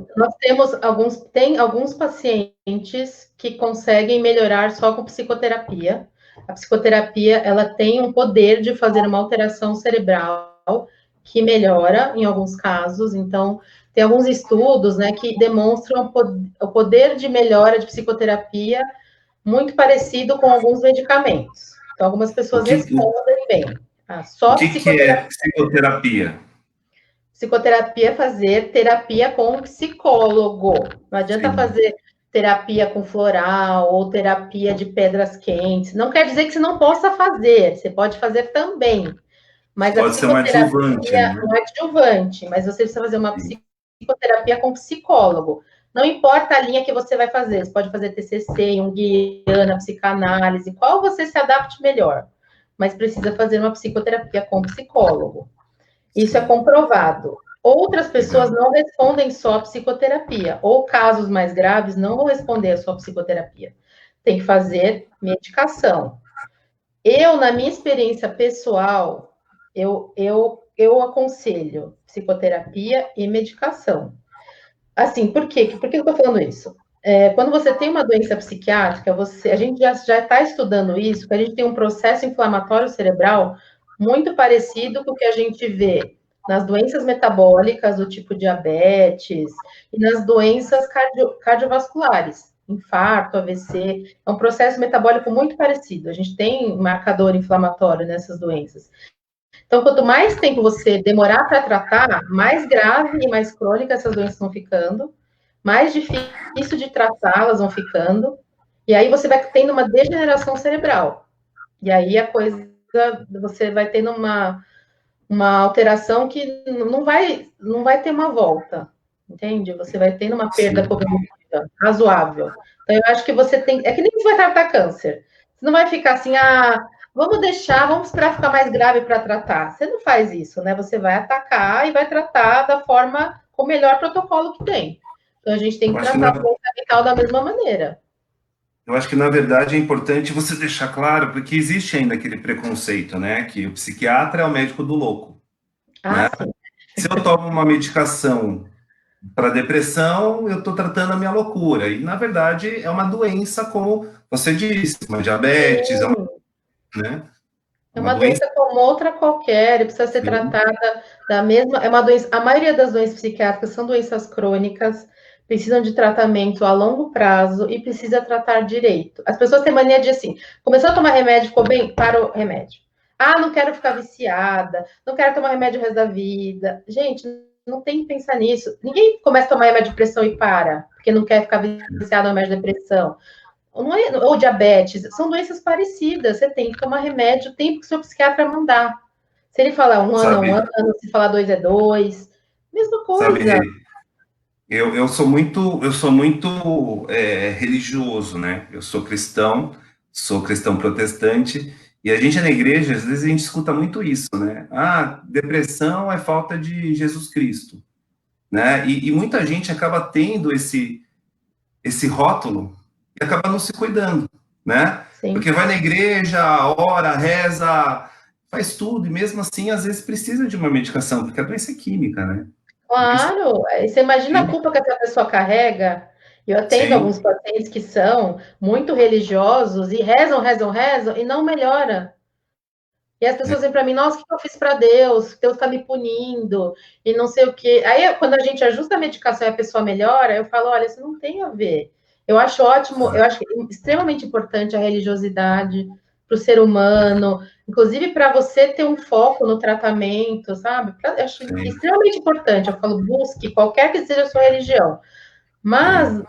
tem alguns pacientes que conseguem melhorar só com psicoterapia. A psicoterapia, ela tem um poder de fazer uma alteração cerebral que melhora em alguns casos. Então, tem alguns estudos, né, que demonstram o poder de melhora de psicoterapia muito parecido com alguns medicamentos. Então, algumas pessoas respondem bem. O Só que é psicoterapia? Psicoterapia é fazer terapia com um psicólogo. Não adianta Sim. fazer terapia com floral ou terapia de pedras quentes. Não quer dizer que você não possa fazer, você pode fazer também. Mas a Pode ser um adjuvante, psicoterapia né? não é adjuvante, mas você precisa fazer uma psicoterapia com psicólogo. Não importa a linha que você vai fazer, você pode fazer TCC, junguiana, psicanálise, qual você se adapte melhor. Mas precisa fazer uma psicoterapia com psicólogo. Isso é comprovado. Outras pessoas não respondem só a psicoterapia, ou casos mais graves não vão responder a sua psicoterapia. Tem que fazer medicação. Eu, na minha experiência pessoal, eu aconselho psicoterapia e medicação. Assim, por quê? Por que eu estou falando isso? Quando você tem uma doença psiquiátrica, a gente já está estudando isso, que a gente tem um processo inflamatório cerebral muito parecido com o que a gente vê nas doenças metabólicas, do tipo diabetes, e nas doenças cardiovasculares, infarto, AVC. É um processo metabólico muito parecido. A gente tem marcador inflamatório nessas doenças. Então, quanto mais tempo você demorar para tratar, mais grave e mais crônica essas doenças vão ficando, mais difícil de tratá-las vão ficando, e aí você vai tendo uma degeneração cerebral. E aí você vai tendo uma alteração que não vai ter uma volta, entende? Você vai tendo uma perda cognitiva razoável. Então, eu acho que você tem. É que nem você vai tratar câncer. Você não vai ficar assim, vamos esperar ficar mais grave para tratar. Você não faz isso, né? Você vai atacar e vai tratar com o melhor protocolo que tem. Então, a gente tem que tratar a doença mental da mesma maneira. Eu acho que, na verdade, é importante você deixar claro, porque existe ainda aquele preconceito, né? Que o psiquiatra é o médico do louco. Né? Sim. Se eu tomo uma medicação para depressão, eu estou tratando a minha loucura. E, na verdade, é uma doença, como você disse, uma diabetes, né? É uma doença como outra qualquer, precisa ser tratada da mesma. É uma doença. A maioria das doenças psiquiátricas são doenças crônicas, precisam de tratamento a longo prazo e precisa tratar direito. As pessoas têm mania de assim, começou a tomar remédio, ficou bem, para o remédio. Ah, não quero ficar viciada, não quero tomar remédio o resto da vida. Gente, não tem que pensar nisso. Ninguém começa a tomar remédio de pressão e para, porque não quer ficar viciado no remédio de depressão ou diabetes, são doenças parecidas. Você tem que tomar remédio o tempo que o seu psiquiatra mandar. Se ele falar um ano, é um ano, se falar 2 é 2, mesma coisa. Sabe, eu sou muito religioso, né? Eu sou cristão protestante, e a gente na igreja, às vezes a gente escuta muito isso, né? Ah, depressão é falta de Jesus Cristo, né? E muita gente acaba tendo esse rótulo e acaba não se cuidando, né? Sim. Porque vai na igreja, ora, reza, faz tudo, e mesmo assim, às vezes precisa de uma medicação, porque a doença é química, né? Claro, você imagina a culpa que essa pessoa carrega. Eu atendo alguns pacientes que são muito religiosos e rezam, rezam, rezam e não melhora. E as pessoas dizem para mim, nossa, o que eu fiz para Deus? Deus está me punindo e não sei o quê. Aí, quando a gente ajusta a medicação e a pessoa melhora, eu falo, olha, isso não tem a ver. Eu acho ótimo, eu acho extremamente importante a religiosidade para o ser humano, inclusive para você ter um foco no tratamento, sabe? Eu acho extremamente importante. Eu falo, busque qualquer que seja a sua religião. Mas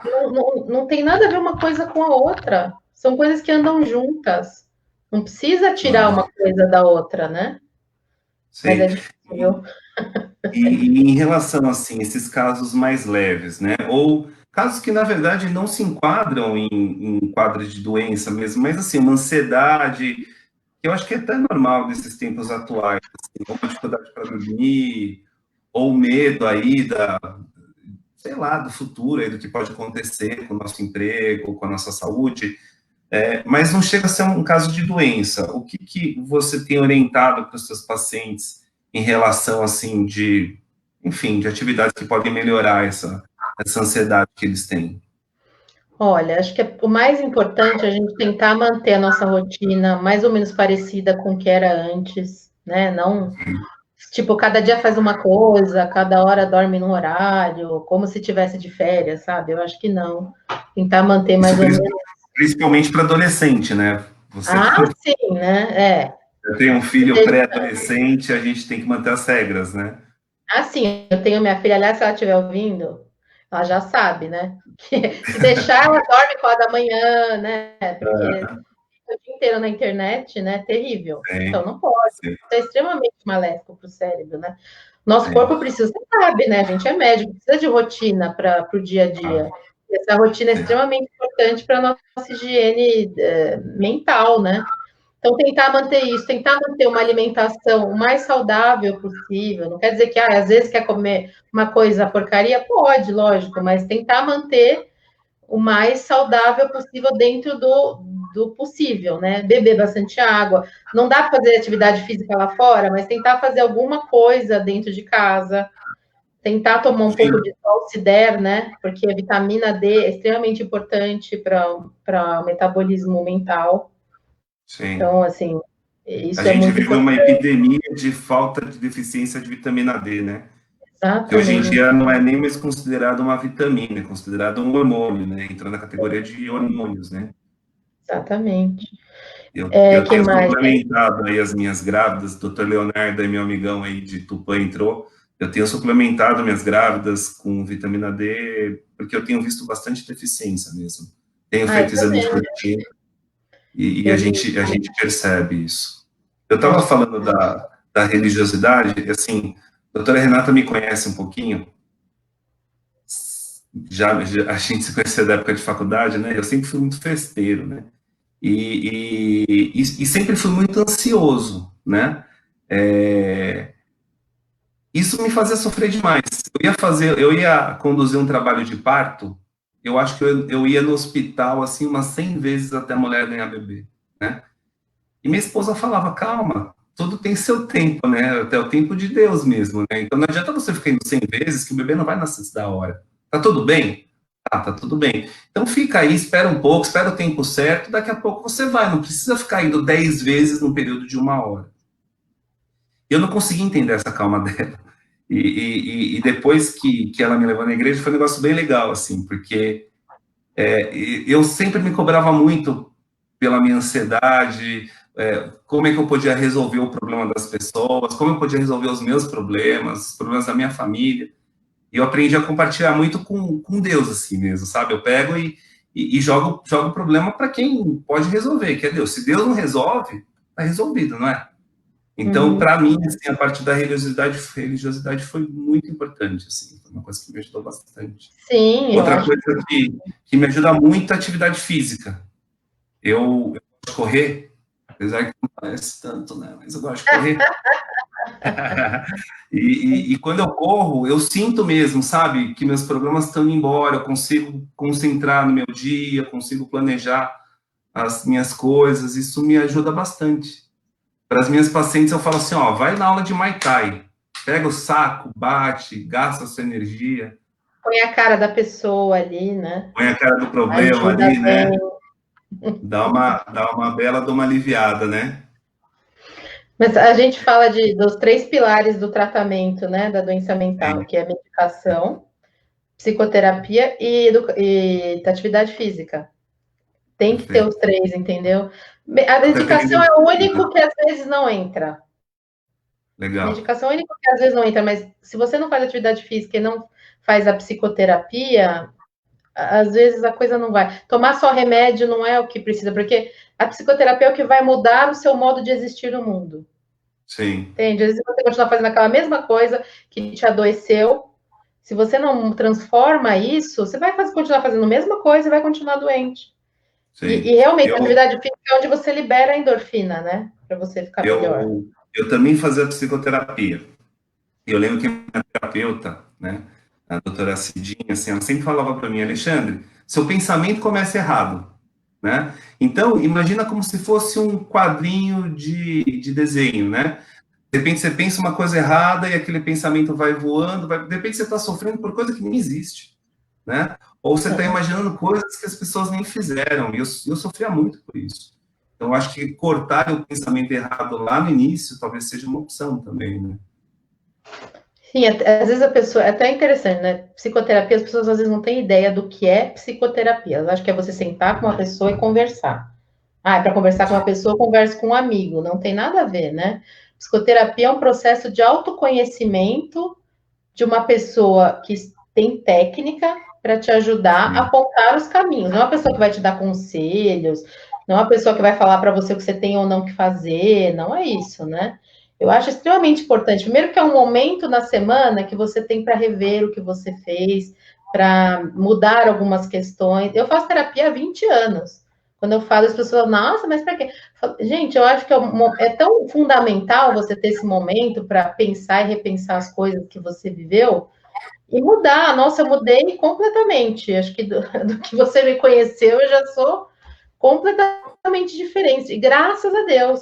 não tem nada a ver uma coisa com a outra. São coisas que andam juntas. Não precisa tirar uma coisa da outra, né? Sim. Mas é difícil. E em relação, assim, esses casos mais leves, né? Ou casos que, na verdade, não se enquadram em quadros de doença mesmo, mas, assim, uma ansiedade, que eu acho que é até normal nesses tempos atuais, assim, ou uma dificuldade para dormir, ou medo aí sei lá, do futuro, aí, do que pode acontecer com o nosso emprego, com a nossa saúde, mas não chega a ser um caso de doença. O que você tem orientado para os seus pacientes em relação, assim, enfim, de atividades que podem melhorar essa ansiedade que eles têm? Olha, acho que o mais importante é a gente tentar manter a nossa rotina mais ou menos parecida com o que era antes, né? Não, tipo, cada dia faz uma coisa, cada hora dorme num horário, como se tivesse de férias, sabe? Eu acho que não. Tentar manter mais ou menos. Principalmente para adolescente, né? Sim, né? Eu tenho um filho pré-adolescente, a gente tem que manter as regras, né? Sim, eu tenho minha filha, aliás, se ela estiver ouvindo, ela já sabe, né? Que se deixar, ela dorme 4 da manhã, né? Porque o dia inteiro na internet, né? Terrível. Então, não pode. Isso é extremamente maléfico para o cérebro, né? Nosso corpo precisa, você sabe, né? A gente é médico, precisa de rotina para o dia a dia. Essa rotina é extremamente importante para a nossa higiene mental, né? Então, tentar manter isso, tentar manter uma alimentação o mais saudável possível. Não quer dizer que, às vezes, quer comer uma coisa porcaria? Pode, lógico, mas tentar manter o mais saudável possível dentro do possível, né? Beber bastante água. Não dá para fazer atividade física lá fora, mas tentar fazer alguma coisa dentro de casa. Tentar tomar um pouco de sol se der, né? Porque a vitamina D é extremamente importante para o metabolismo mental. Sim. Então, assim, isso a é muito importante. gente viveu uma epidemia de falta de deficiência de vitamina D, né? Exatamente. Que hoje em dia não é nem mais considerado uma vitamina, é considerado um hormônio, né? Entra na categoria de hormônios, né? Exatamente. Eu tenho suplementado aí as minhas grávidas, doutor Leonardo, aí meu amigão aí de Tupã entrou, eu tenho suplementado minhas grávidas com vitamina D, porque eu tenho visto bastante deficiência mesmo. Tenho feito exame de rotina e a gente percebe isso. Eu estava falando da religiosidade, assim, a doutora Renata me conhece um pouquinho, já a gente se conhecia da época de faculdade, né? Eu sempre fui muito festeiro, né? E sempre fui muito ansioso, né? Isso me fazia sofrer demais. Eu ia conduzir um trabalho de parto, eu acho que eu ia no hospital, assim, umas 100 vezes até a mulher ganhar bebê, né? E minha esposa falava, calma, tudo tem seu tempo, né? Até o tempo de Deus mesmo, né? Então não adianta você ficar indo 100 vezes que o bebê não vai nascer da hora. Tá tudo bem? tá tudo bem. Então fica aí, espera um pouco, espera o tempo certo, daqui a pouco você vai, não precisa ficar indo 10 vezes no período de 1 hora. Eu não consegui entender essa calma dela. E depois que ela me levou na igreja, foi um negócio bem legal, assim, porque eu sempre me cobrava muito pela minha ansiedade, como é que eu podia resolver o problema das pessoas, como eu podia resolver os meus problemas, os problemas da minha família. E eu aprendi a compartilhar muito com Deus, assim mesmo, sabe? Eu pego e jogo o problema para quem pode resolver, que é Deus. Se Deus não resolve, tá resolvido, não é? Então, para mim, assim, a parte da religiosidade foi muito importante, assim, foi uma coisa que me ajudou bastante. Sim, eu Outra acho. coisa que me ajuda muito é a atividade física. Eu gosto de correr, apesar que não parece tanto, né? Mas eu gosto de correr. E quando eu corro, eu sinto mesmo, sabe, que meus problemas estão indo embora, eu consigo concentrar no meu dia, consigo planejar as minhas coisas, isso me ajuda bastante. Para as minhas pacientes, eu falo assim, ó, vai na aula de Muay Thai, pega o saco, bate, gasta a sua energia. Põe a cara da pessoa ali, né? Põe a cara do problema Ajuda ali, né? bem. Dá uma bela de uma aliviada, né? Mas a gente fala dos 3 pilares do tratamento, né, da doença mental, Sim, que é medicação, psicoterapia e atividade física. Tem que ter perfeito. os 3, entendeu? A Até medicação dependendo é do o tipo, né? único que às vezes não entra. Legal. Medicação é o único que às vezes não entra, mas se você não faz atividade física e não faz a psicoterapia, às vezes a coisa não vai. Tomar só remédio não é o que precisa, porque a psicoterapia é o que vai mudar o seu modo de existir no mundo. Sim, Entende? Às vezes você continua fazendo aquela mesma coisa que te adoeceu. Se você não transforma isso, você vai continuar fazendo a mesma coisa e vai continuar doente. E sim. realmente, a atividade física é onde você libera a endorfina, né? Para você ficar melhor. Eu também fazia psicoterapia. Eu lembro que a minha terapeuta, né, a doutora Cidinha, assim, ela sempre falava para mim, Alexandre, seu pensamento começa errado, né? Então, imagina como se fosse um quadrinho de desenho, né? De repente você pensa uma coisa errada e aquele pensamento vai voando, de repente você está sofrendo por coisa que nem existe, né? Ou você está imaginando coisas que as pessoas nem fizeram, e eu sofria muito por isso. Então, eu acho que cortar o pensamento errado lá no início talvez seja uma opção também, né? Sim, às vezes a pessoa, é até interessante, né? Psicoterapia, as pessoas às vezes não têm ideia do que é psicoterapia. Elas acham que é você sentar com uma pessoa e conversar. Ah, é para conversar com uma pessoa, converse com um amigo. Não tem nada a ver, né? Psicoterapia é um processo de autoconhecimento de uma pessoa que tem técnica para te ajudar a Sim, apontar os caminhos. Não é uma pessoa que vai te dar conselhos, não é uma pessoa que vai falar para você o que você tem ou não que fazer, não é isso, né? Eu acho extremamente importante. Primeiro que é um momento na semana que você tem para rever o que você fez, para mudar algumas questões. Eu faço terapia há 20 anos. Quando eu falo, as pessoas falam, nossa, mas para quê? Gente, eu acho que é tão fundamental você ter esse momento para pensar e repensar as coisas que você viveu e mudar. Nossa, eu mudei completamente. Acho que do que você me conheceu, eu já sou completamente diferente. E graças a Deus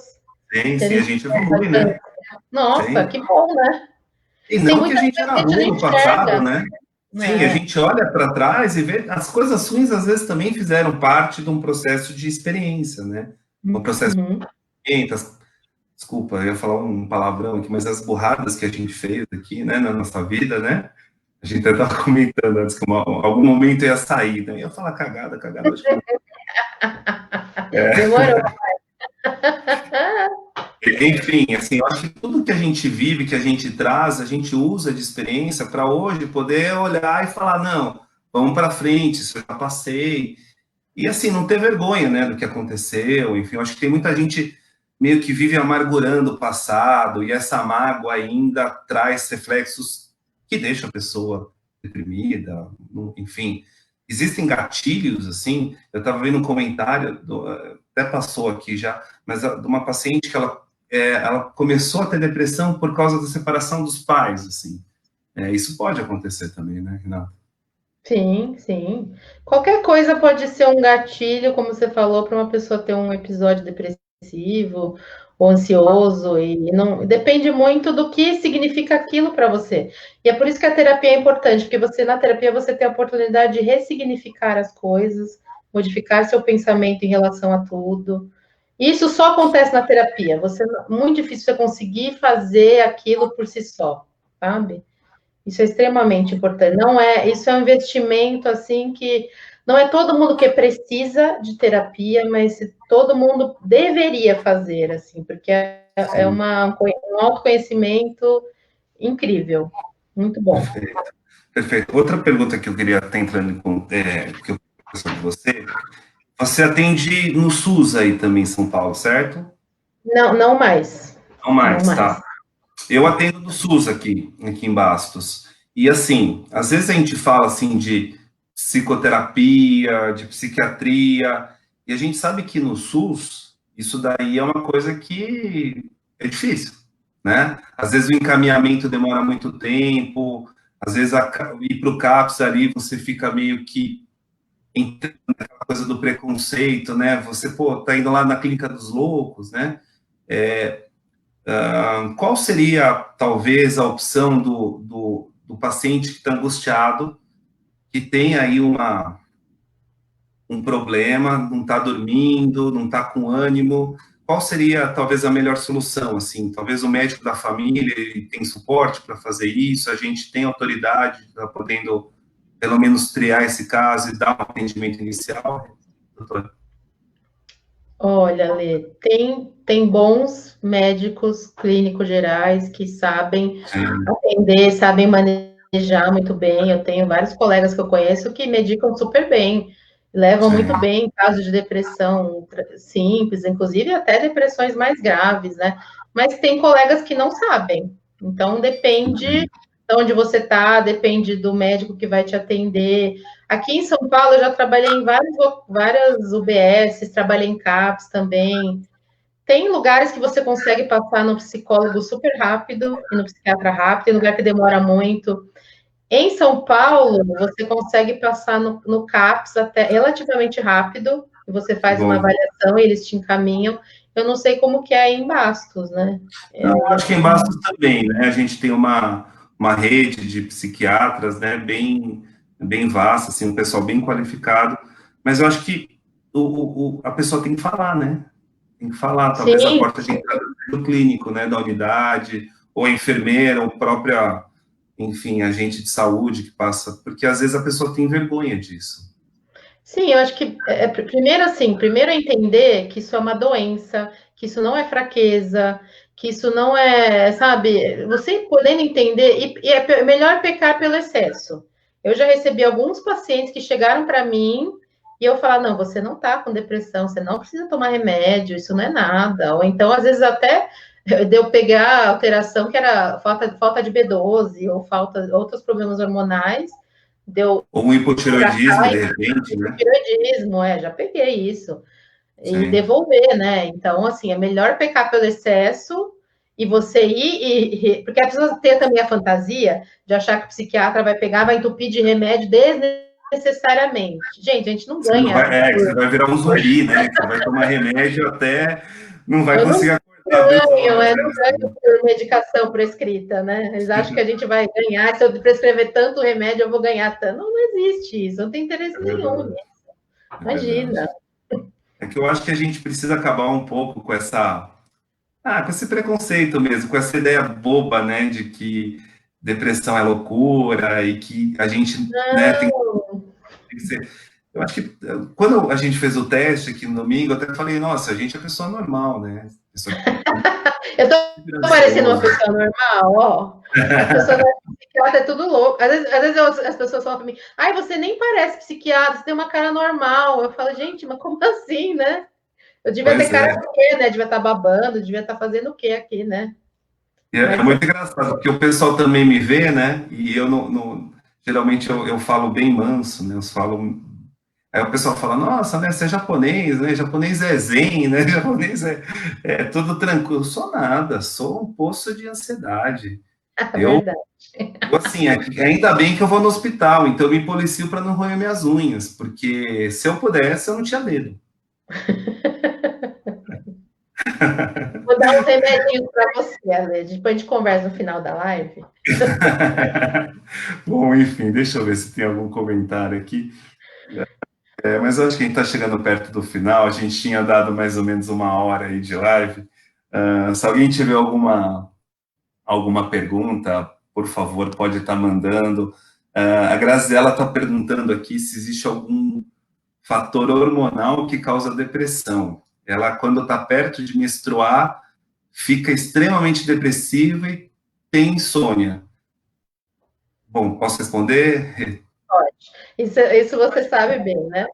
sim, que a sim, a gente gente tem essa evolui, chance. né? Nossa, Sim. que bom, né? E Tem não que a muita gente coisa era que a gente não ruim no passado, enxerga, né? Sim, a né? gente olha para trás e vê as coisas ruins às vezes também fizeram parte de um processo de experiência, né? Um processo Uhum. de desculpa, eu ia falar um palavrão aqui, mas as burradas que a gente fez aqui, né, na nossa vida, né? A gente até estava comentando antes que algum momento ia sair, né? Eu ia falar cagada, cagada, acho que não. Demorou. Enfim, assim, eu acho que tudo que a gente vive, que a gente traz, a gente usa de experiência para hoje poder olhar e falar, não, vamos para frente, isso eu já passei. E assim, não ter vergonha, né, do que aconteceu. Enfim, eu acho que tem muita gente meio que vive amargurando o passado e essa mágoa ainda traz reflexos que deixam a pessoa deprimida, enfim. Existem gatilhos, assim, eu estava vendo um comentário, até passou aqui já, mas de uma paciente que ela começou a ter depressão por causa da separação dos pais, assim. Isso pode acontecer também, né, Renato? Sim, sim. Qualquer coisa pode ser um gatilho, como você falou, para uma pessoa ter um episódio depressivo. depressivo ou ansioso, e não depende muito do que significa aquilo para você. E é por isso que a terapia é importante, porque você na terapia você tem a oportunidade de ressignificar as coisas, modificar seu pensamento em relação a tudo. Isso só acontece na terapia. Você muito difícil você conseguir fazer aquilo por si só, sabe? Isso é extremamente importante. Não é, isso é um investimento assim que não é todo mundo que precisa de terapia, mas todo mundo deveria fazer assim, porque é um autoconhecimento incrível, muito bom. Perfeito. Perfeito. Outra pergunta que eu queria estar entrando que eu quero sobre você. Você atende no SUS aí também em São Paulo, certo? Não, não mais, Não não mais, mais. tá. Eu atendo no SUS aqui em Bastos. E assim, às vezes a gente fala assim de psicoterapia, de psiquiatria, e a gente sabe que no SUS isso daí é uma coisa que é difícil, né? Às vezes o encaminhamento demora muito tempo, às vezes ir para o CAPS ali você fica meio que entrando naquela coisa do preconceito, né? Você, pô, tá indo lá na clínica dos loucos, né? Qual seria, talvez, a opção do paciente que está angustiado, que tem aí um problema, não está dormindo, não está com ânimo? Qual seria, talvez, a melhor solução? Assim, talvez o médico da família ele tem suporte para fazer isso, a gente tem autoridade para podendo, pelo menos, triar esse caso e dar um atendimento inicial, doutor? Olha, Lê, tem bons médicos clínicos gerais que sabem Sim, atender, sabem manejar muito bem. Eu tenho vários colegas que eu conheço que medicam super bem, levam muito sim, bem casos de depressão simples, inclusive até depressões mais graves, né? Mas tem colegas que não sabem. Então depende sim. de onde você está, depende do médico que vai te atender. Aqui em São Paulo eu já trabalhei em várias UBSs, trabalhei em CAPS também. Tem lugares que você consegue passar no psicólogo super rápido e no psiquiatra rápido, tem lugar que demora muito. Em São Paulo, você consegue passar no CAPS até relativamente rápido, e você Que faz uma bom. avaliação e eles te encaminham. Eu não sei como que é aí em Bastos, né? Não, É, acho que em Bastos também, né? A gente tem uma rede de psiquiatras, né? Bem vasta, assim, um pessoal bem qualificado. Mas eu acho que a pessoa tem que falar, né? Tem que falar. Talvez a sim, porta de entrada do clínico, né? Da unidade, ou a enfermeira, ou própria, enfim, agente de saúde que passa. Porque às vezes a pessoa tem vergonha disso. sim, eu acho que primeiro assim, primeiro é entender que isso é uma doença, que isso não é fraqueza, que isso não é, sabe, você podendo entender, e é melhor pecar pelo excesso. Eu já recebi alguns pacientes que chegaram para mim e eu falo, não, você não está com depressão, você não precisa tomar remédio, isso não é nada. Ou então, às vezes, até de eu pegar a alteração que era falta de B12 ou falta outros problemas hormonais, deu Ou um para hipotireoidismo, cá de repente, né? hipotireoidismo, já peguei isso. E Sim. devolver, né? Então, assim, é melhor pecar pelo excesso e você ir. Porque a pessoa tem também a fantasia de achar que o psiquiatra vai pegar, vai entupir de remédio desnecessariamente. Gente, a gente não ganha. Que você vai virar um zumbi, né? Que você vai tomar remédio até não vai Eu não conseguir acordar 2 horas. eu não ganho por medicação prescrita, né? Eles acham que a gente vai ganhar, se eu prescrever tanto remédio, eu vou ganhar tanto. Não, não existe isso, não tem interesse É nenhum verdade, nisso. é verdade. Imagina. É que eu acho que a gente precisa acabar um pouco com esse preconceito mesmo, com essa ideia boba, né, de que depressão é loucura e que a gente, né, tem que ser. Eu acho que quando a gente fez o teste aqui no domingo, eu até falei, nossa, a gente é pessoa normal, né? Pessoa Eu tô parecendo uma ansioso. pessoa normal, ó. As pessoas acham que psiquiatra é tudo louco. Às vezes as pessoas falam pra mim, ai, você nem parece psiquiatra, você tem uma cara normal. Eu falo, gente, mas como assim, né? Eu devia ter Pois cara é. do quê, né? Devia estar babando, devia estar fazendo o quê aqui, né? É Mas você muito engraçado, porque o pessoal também me vê, né? E eu geralmente eu falo bem manso, né? Eu falo. Aí o pessoal fala, nossa, né? Você é japonês, né? Japonês é zen, né? Japonês é tudo tranquilo. Eu sou nada, sou um poço de ansiedade. é Eu, verdade. assim, ainda bem que eu vou no hospital, então eu me policio para não roer minhas unhas, porque se eu pudesse, eu não tinha medo. Vou dar um remedinho para você, Ale. Depois a gente conversa no final da live. Bom, enfim, deixa eu ver se tem algum comentário aqui. Mas eu acho que a gente está chegando perto do final. A gente tinha dado mais ou menos uma hora aí de live. Se alguém tiver alguma pergunta, por favor, pode estar mandando. A Graziela está perguntando aqui se existe algum fator hormonal que causa depressão. Ela, quando está perto de menstruar, fica extremamente depressiva e tem insônia. Bom, posso responder? Pode. Isso você sabe bem, né?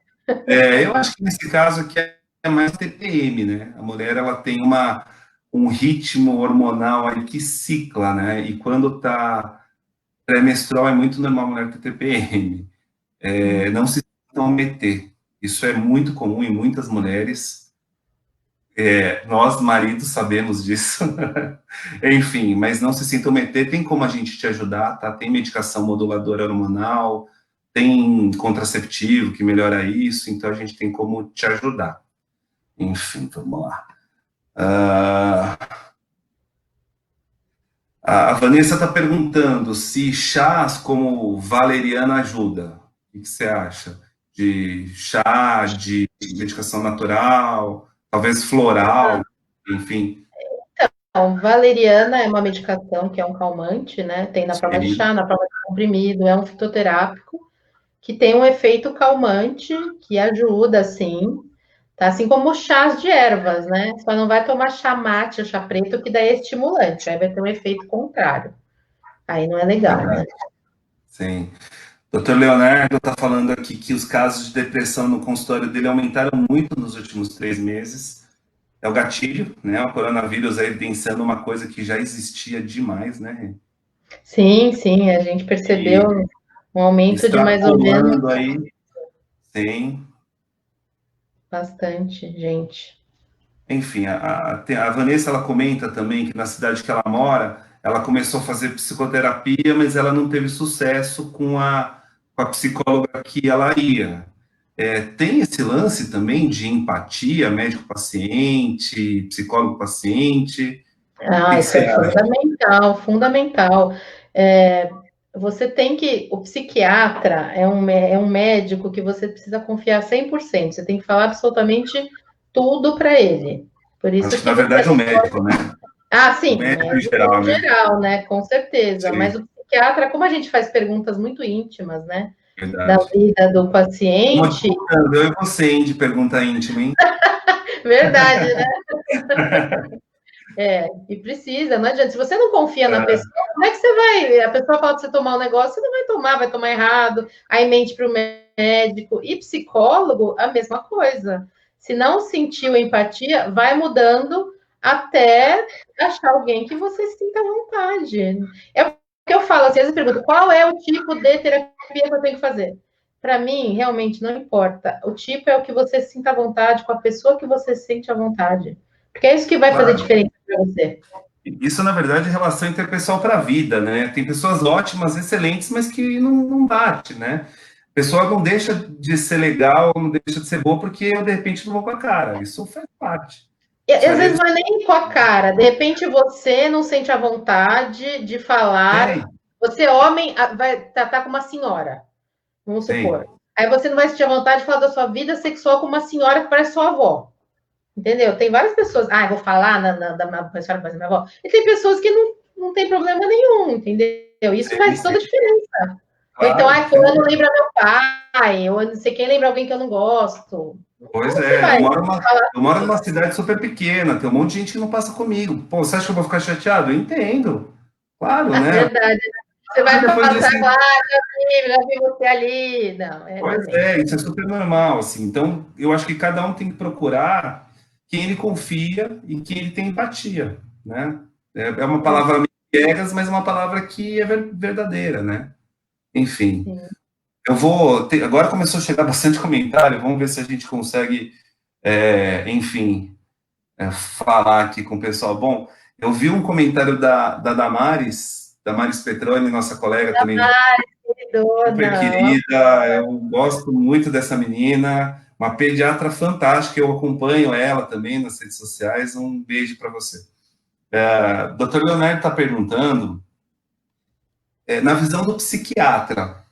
Eu acho que nesse caso aqui é mais TPM, né? A mulher, ela tem um ritmo hormonal aí que cicla, né? E quando está pré-menstrual é muito normal a mulher ter TPM. Não se intrometer. Isso é muito comum em muitas mulheres. Nós, maridos, sabemos disso. Enfim, mas não se intrometer. Tem como a gente te ajudar, tá? Tem medicação moduladora hormonal, tem contraceptivo que melhora isso, então a gente tem como te ajudar. Enfim, vamos lá. A Vanessa está perguntando se chás como valeriana ajuda. O que você acha? De chá, de medicação natural, talvez floral, enfim. Então, valeriana é uma medicação que é um calmante, né? Tem na forma de Sim, chá, na forma de comprimido, é um fitoterápico que tem um efeito calmante que ajuda, sim. Tá? Assim como chás de ervas, né? Só não vai tomar chá mate ou chá preto, que daí é estimulante, aí vai ter um efeito contrário. Aí não é legal, né? verdade. Sim. Doutor Leonardo está falando aqui que os casos de depressão no consultório dele aumentaram muito nos últimos 3 meses. É o gatilho, né? O coronavírus aí evidenciando uma coisa que já existia demais, né? Sim, sim, a gente percebeu E um aumento de mais ou menos extrapolando aí, sim. bastante, gente. Enfim, a Vanessa, ela comenta também que na cidade que ela mora, ela começou a fazer psicoterapia, mas ela não teve sucesso com a psicóloga que ela ia. Tem esse lance também de empatia, médico-paciente, psicólogo-paciente. O que Ah, que isso você é acha? fundamental, fundamental. Você tem que. O psiquiatra é um médico que você precisa confiar 100%. Você tem que falar absolutamente tudo para ele. Por isso Acho que, que na você verdade, é o médico, né? Ah, O sim, o médico em médico geral, em né? geral, né? Com certeza. Mas Sim, o psiquiatra, como a gente faz perguntas muito íntimas, né? Da verdade. vida do Estamos paciente, advogando, eu e você, hein, de pergunta íntima, hein? verdade, né? E precisa, não adianta. Se você não confia na pessoa, como é que você vai? A pessoa fala para você tomar um negócio, você não vai tomar, vai tomar errado, aí mente para o médico. E psicólogo, a mesma coisa. Se não sentiu empatia, vai mudando até achar alguém que você sinta vontade. É o que eu falo, às vezes eu pergunto, qual é o tipo de terapia que eu tenho que fazer? Para mim, realmente não importa. O tipo é o que você sinta à vontade, com a pessoa que você sente à vontade. Porque é isso que vai fazer Claro. diferença para você. Isso, na verdade, é relação interpessoal para a vida, né? Tem pessoas ótimas, excelentes, mas que não bate, né? A pessoa não deixa de ser legal, não deixa de ser boa porque eu, de repente, não vou com a cara. Isso faz parte. E, Isso às aí vezes não é nem com a cara. De repente você não sente a vontade de falar. tem, Você, homem, vai tratar com uma senhora, vamos supor. tem. Aí você não vai sentir a vontade de falar da sua vida sexual com uma senhora que parece sua avó. Entendeu? Tem várias pessoas. Ah, eu vou falar da minha senhora que parece minha avó. E tem pessoas que não tem problema nenhum, entendeu? Isso Sim, faz toda sim, a diferença. Ou então, claro. ai, fulano lembra meu pai, ou não sei quem lembra alguém que eu não gosto. Pois Como você é, vai falar? eu moro numa cidade super pequena, tem um monte de gente que não passa comigo. Pô, você acha que eu vou ficar chateado? Eu entendo. Claro, né? Verdade. Você Mas vai depois passar desse, e falar, já vi você ali. Não, não é Pois bem. é, isso é super normal, assim. Então, eu acho que cada um tem que procurar quem ele confia e quem ele tem empatia, né? É uma palavra meio piegas, mas é uma palavra que é verdadeira, né? Enfim, Sim. agora começou a chegar bastante comentário, vamos ver se a gente consegue, enfim, falar aqui com o pessoal. Bom, eu vi um comentário da Damares Petroni, nossa colega também, Ai, super queridona. querida, eu gosto muito dessa menina. uma pediatra fantástica, eu acompanho ela também nas redes sociais, um beijo para você. Dr. Leonardo está perguntando, na visão do psiquiatra,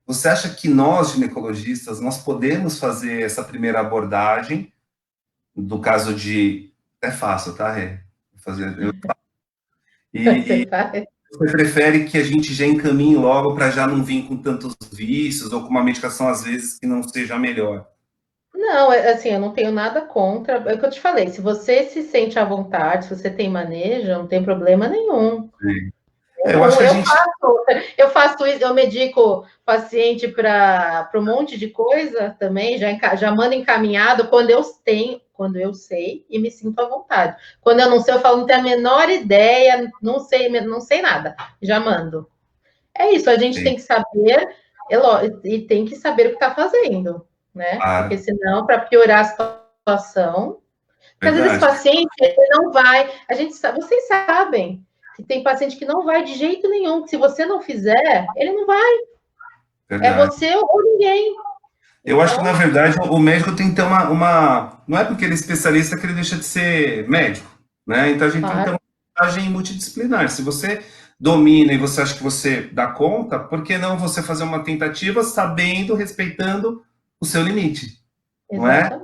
você acha que nós, ginecologistas, nós podemos fazer essa primeira abordagem, do caso de... É fácil, tá, Rê? E você prefere que a gente já encaminhe logo para já não vir com tantos vícios ou com uma medicação, às vezes, que não seja melhor? Não, assim, eu não tenho nada contra. É o que eu te falei, se você se sente à vontade, se você tem manejo, não tem problema nenhum. Eu acho que a gente... Eu faço isso, eu medico paciente para um monte de coisa também, já mando encaminhado quando eu sei e me sinto à vontade. Quando eu não sei, eu falo, não tenho a menor ideia, não sei nada, já mando. É isso, a gente tem que saber, e tem que saber o que está fazendo, né? Porque senão, para piorar a situação, porque às vezes esse paciente ele não vai, vocês sabem que tem paciente que não vai de jeito nenhum, que se você não fizer, ele não vai. Verdade. É você ou ninguém. Eu acho que, na verdade, o médico tem que ter uma... Não é porque ele é especialista que ele deixa de ser médico, né? Então, a gente tem que ter uma abordagem multidisciplinar. Se você domina e você acha que você dá conta, por que não você fazer uma tentativa sabendo, respeitando o seu limite? Não é?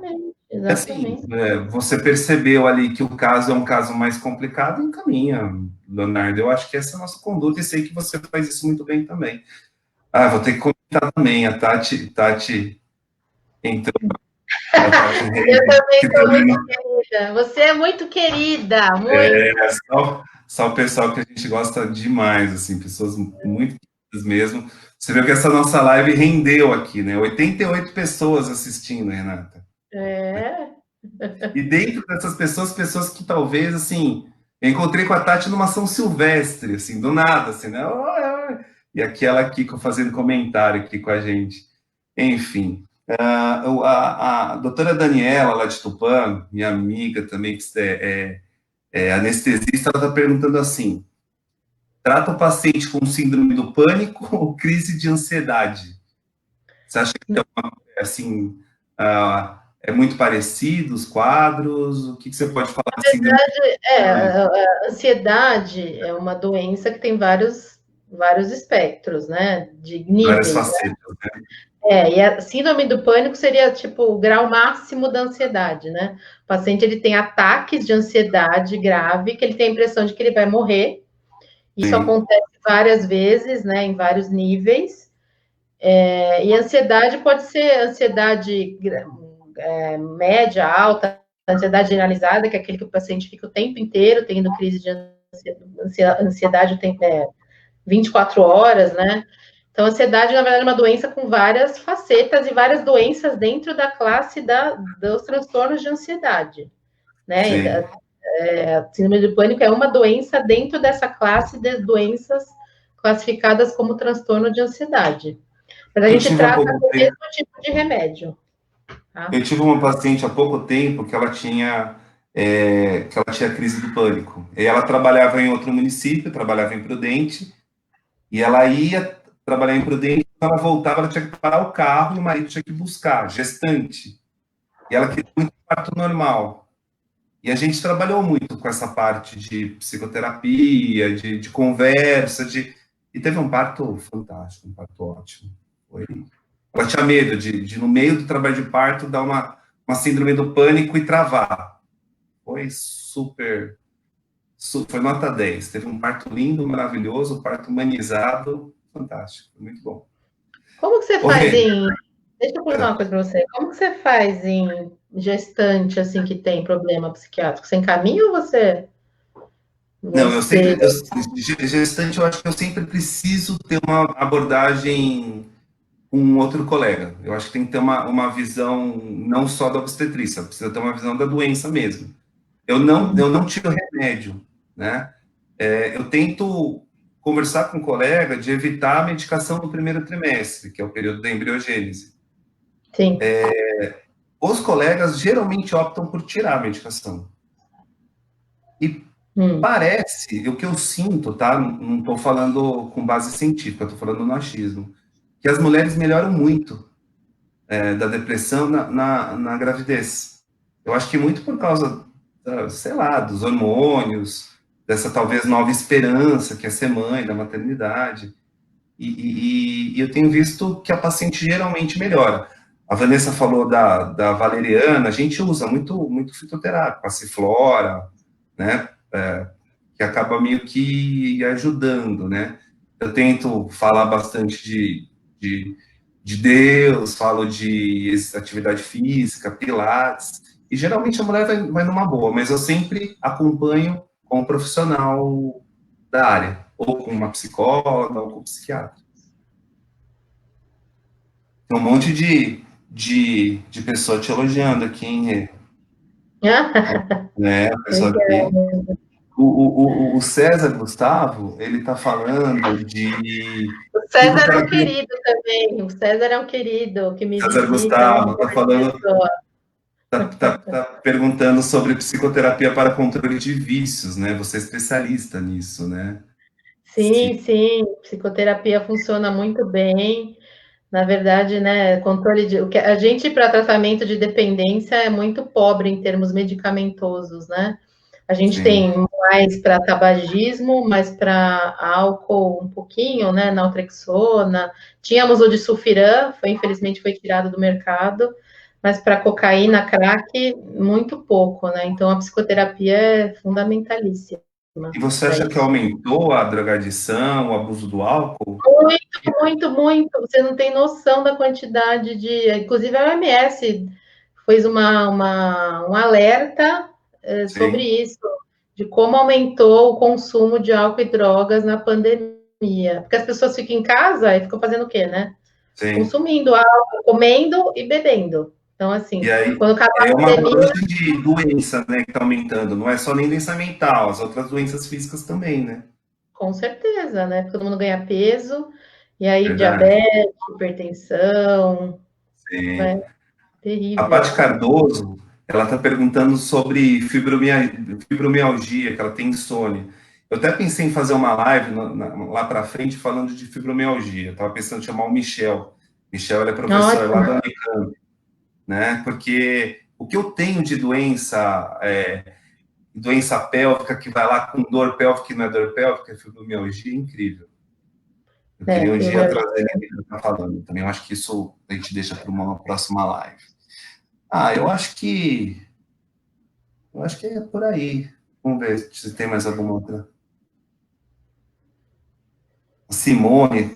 Exatamente. Assim, você percebeu ali que o caso é um caso mais complicado, encaminha, Leonardo. Eu acho que essa é a nossa conduta e sei que você faz isso muito bem também. Vou ter que comentar também, a Tati entrou. Eu também sou muito querida. Você é muito querida, muito. Só o pessoal que a gente gosta demais, assim, pessoas muito queridas mesmo. Você viu que essa nossa live rendeu aqui, né? 88 pessoas assistindo, Renata. E dentro dessas pessoas que talvez, assim, eu encontrei com a Tati numa São Silvestre, assim, do nada, assim, né? E aquela aqui fazendo comentário aqui com a gente. Enfim, a doutora Daniela, lá de Tupã, minha amiga também, que é anestesista, ela está perguntando assim, trata o paciente com síndrome do pânico ou crise de ansiedade? Você acha que assim, é muito parecido os quadros? O que você pode falar? Na verdade, a ansiedade é uma doença que tem vários espectros, né? De níveis. Várias facetas, né? E a síndrome do pânico seria tipo o grau máximo da ansiedade, né? O paciente ele tem ataques de ansiedade grave, que ele tem a impressão de que ele vai morrer. Isso acontece várias vezes, né? Em vários níveis. E a ansiedade pode ser ansiedade média, alta, ansiedade generalizada, que é aquele que o paciente fica o tempo inteiro tendo crise de ansiedade o tempo 24 horas, né? Então, a ansiedade, na verdade, é uma doença com várias facetas e várias doenças dentro da classe dos transtornos de ansiedade, né? A síndrome do pânico é uma doença dentro dessa classe de doenças classificadas como transtorno de ansiedade. Mas a gente trata com o mesmo tipo de remédio. Tá? Eu tive uma paciente há pouco tempo que ela tinha crise do pânico. E ela trabalhava em outro município, trabalhava em Prudente, e ela ia trabalhar em Prudente, quando ela voltava, ela tinha que parar o carro e o marido tinha que buscar, gestante. E ela queria muito parto normal. E a gente trabalhou muito com essa parte de psicoterapia, de conversa, e teve um parto fantástico, um parto ótimo. Ela tinha medo de, no meio do trabalho de parto, dar uma síndrome do pânico e travar. Foi foi nota 10. Teve um parto lindo, maravilhoso, um parto humanizado, fantástico, muito bom. Como que você faz Deixa eu perguntar uma coisa para você. Como que você faz em gestante, assim, que tem problema psiquiátrico? Você encaminha ou você... Não, gestante, eu acho que eu sempre preciso ter uma abordagem com um outro colega. Eu acho que tem que ter uma visão não só da obstetrícia, precisa ter uma visão da doença mesmo. Eu não tiro remédio, né? Eu tento conversar com o colega de evitar a medicação no primeiro trimestre, que é o período da embriogênese. Sim. Os colegas geralmente optam por tirar a medicação. E parece, o que eu sinto, tá? Não estou falando com base científica, estou falando no achismo, que as mulheres melhoram muito da depressão na gravidez. Eu acho que muito por causa, sei lá, dos hormônios, dessa talvez nova esperança que é ser mãe, da maternidade. E eu tenho visto que a paciente geralmente melhora. A Vanessa falou da valeriana, a gente usa muito fitoterápico, passiflora, né? Que acaba meio que ajudando, né? Eu tento falar bastante de, de Deus, falo de atividade física, pilates, e geralmente a mulher vai numa boa, mas eu sempre acompanho com um profissional da área, ou com uma psicóloga, ou com um psiquiatra. Tem um monte de pessoa te elogiando aqui, hein, né? A pessoa aqui. O César Gustavo, ele tá falando de O César é um psicoterapia. querido também. O César é um querido que me César visita, é um Gustavo amor tá de falando, pessoa. tá perguntando sobre psicoterapia para controle de vícios, né? Você é especialista nisso, né? Sim, sim, psicoterapia funciona muito bem. Na verdade, né, controle de o que a gente para tratamento de dependência é muito pobre em termos medicamentosos, né? A gente Sim, tem mais para tabagismo, mais para álcool um pouquinho, né, naltrexona. Tínhamos o de sulfiram, infelizmente foi tirado do mercado, mas para cocaína, crack, muito pouco, né? Então a psicoterapia é fundamentalíssima e você para acha que isso. aumentou a drogadição, o abuso do álcool? Muito, muito, muito. Você não tem noção da quantidade de. Inclusive, a OMS fez um alerta sobre Sim, isso, de como aumentou o consumo de álcool e drogas na pandemia. Porque as pessoas ficam em casa e ficam fazendo o quê, né? sim. Consumindo álcool, comendo e bebendo. Então, assim, E aí quando acabar é a uma pandemia, avalanche de doença, né, que está aumentando. Não é só nem doença mental, as outras doenças físicas também, né? com certeza, né? Todo mundo ganha peso, e aí Verdade. diabetes, hipertensão, Sim. é A Paty terrível. Cardoso, ela está perguntando sobre fibromialgia, que ela tem insônia. Eu até pensei em fazer uma live lá para frente falando de fibromialgia. Estava pensando em chamar o Michel. Michel, ele é professor lá Ótimo. da Unicamp, né? Porque o que eu tenho de doença pélvica que vai lá com dor pélvica e não é dor pélvica, fibromialgia, é incrível. Eu queria um dia Fibromialgia. trazer ele para estar falando também. Eu acho que isso a gente deixa para uma próxima live. Ah, eu acho que é por aí. Vamos ver se tem mais alguma outra. Simone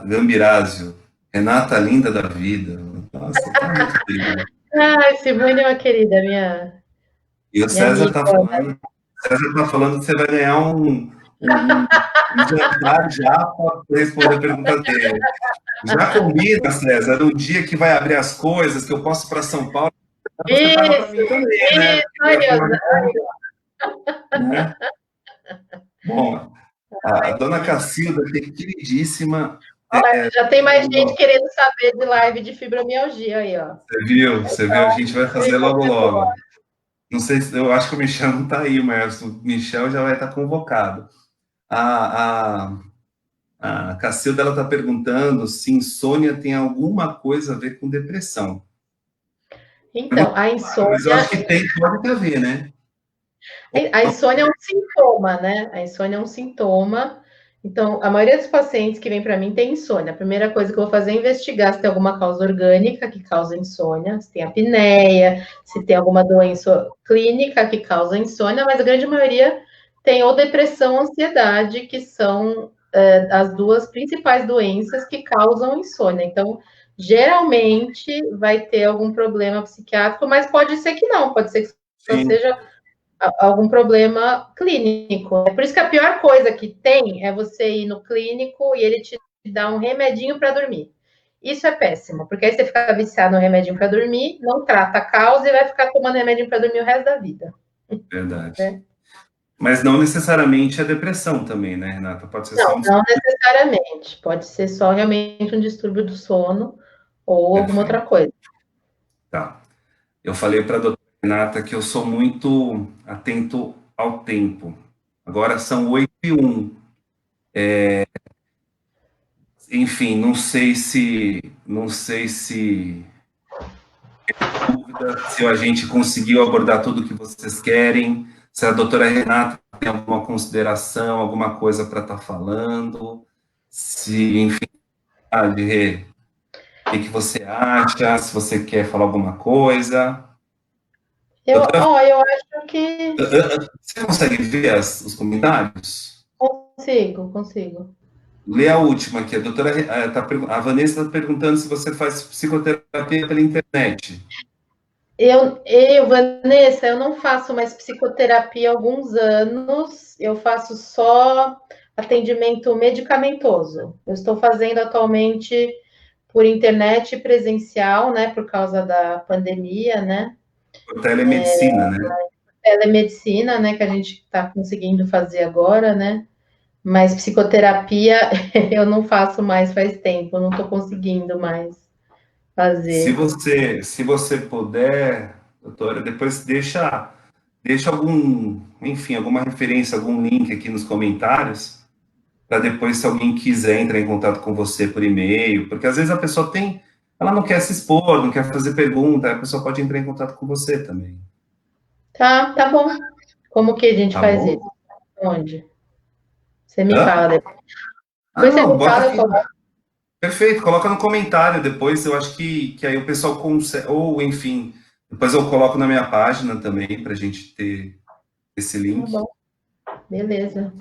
Gambirazio. Renata Linda da Vida. Nossa, tá muito querida. Ai, Simone é uma querida, E o minha César amiga. tá falando que você vai ganhar um jantar já para responder a pergunta dele. Já combina, César, um dia que vai abrir as coisas, que eu posso ir para São Paulo, você paga para Isso, mim também, né? isso, Porque, aí, afinal de ó. contas, né? Bom, a dona Cacilda, que é queridíssima, Já tem mais gente querendo saber de live de fibromialgia aí, ó. você viu, a gente vai fazer logo, É boa. logo. Não sei se, eu acho que o Michel não está aí, mas o Michel já vai estar convocado. A, a, a Cacilda, ela está perguntando se insônia tem alguma coisa a ver com depressão. Eu não, Então, a mas eu insônia, acho que tem, pode ter a ver, né? a insônia é um sintoma, né? A insônia é um sintoma. Então, a maioria dos pacientes que vem para mim tem insônia. A primeira coisa que eu vou fazer é investigar se tem alguma causa orgânica que causa insônia, se tem apneia, se tem alguma doença clínica que causa insônia, mas a grande maioria tem ou depressão ou ansiedade, que são as duas principais doenças que causam insônia. Então, geralmente vai ter algum problema psiquiátrico, mas pode ser que não, pode ser que só Sim, seja algum problema clínico. É por isso que a pior coisa que tem é você ir no clínico e ele te dá um remedinho para dormir. Isso é péssimo, porque aí você fica viciado no remedinho para dormir, não trata a causa e vai ficar tomando remedinho para dormir o resto da vida. verdade. Né? Mas não necessariamente é depressão também, né, Renata? Pode ser só Não, um. não necessariamente. Pode ser só realmente um distúrbio do sono ou alguma outra Perfeito. coisa. Tá. Eu falei para a doutora Renata que eu sou muito atento ao tempo. Agora são 8h01. enfim, não sei se dúvida, se a gente conseguiu abordar tudo o que vocês querem, se a doutora Renata tem alguma consideração, alguma coisa para estar falando, se, enfim, Rê, o que você acha, se você quer falar alguma coisa. Doutora, Eu acho que você consegue ver os comentários? consigo. Lê a última, que a doutora, a Vanessa está perguntando se você faz psicoterapia pela internet. Vanessa, eu não faço mais psicoterapia há alguns anos, eu faço só atendimento medicamentoso. Eu estou fazendo atualmente por internet presencial, né, por causa da pandemia, né? Telemedicina, né? Telemedicina, né, que a gente está conseguindo fazer agora, né? Mas psicoterapia eu não faço mais faz tempo, eu não estou conseguindo mais fazer. Se você puder, doutora, depois deixa alguma referência, algum link aqui nos comentários, para depois, se alguém quiser entrar em contato com você por e-mail, porque às vezes a pessoa ela não quer se expor, não quer fazer pergunta, a pessoa pode entrar em contato com você também. Tá bom. Como que a gente Tá faz bom? isso? Onde? Você me Hã? fala depois. Ah, Depois você não, me bota fala, eu aqui. coloco. Perfeito, coloca no comentário depois, eu acho que aí o pessoal consegue, ou enfim, depois eu coloco na minha página também, para a gente ter esse Tá link. bom, beleza.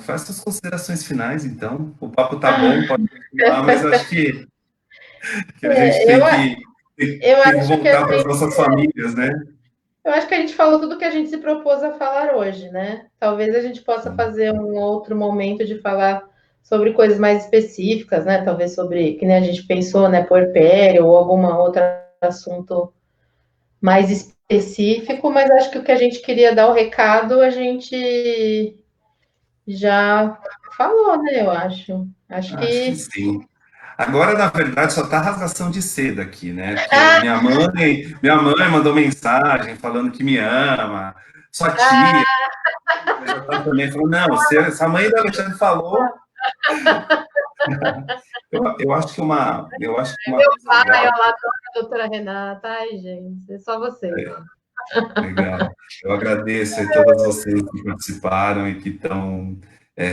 Faz suas considerações finais, então. O papo tá bom, pode continuar, mas eu acho que a gente Eu, tem eu que acho que voltar para as assim, nossas famílias, né? eu acho que a gente falou tudo que a gente se propôs a falar hoje, né? Talvez a gente possa fazer um outro momento de falar sobre coisas mais específicas, né? Talvez sobre, que nem a gente pensou, né, puerpério ou alguma outro assunto mais específico, mas acho que o que a gente queria dar o recado, a gente já falou, né? Eu acho. Acho Acho que que. sim. Agora, na verdade, só tá rasgação de seda aqui, né? Porque minha mãe mandou mensagem falando que me ama, sua tia já tá também falando, não, se a mãe da Alexandre falou, eu acho que uma Meu coisa pai, legal. olha lá, a doutora Renata. Ai, gente, é só vocês. Legal. Eu agradeço a todas vocês que participaram e que estão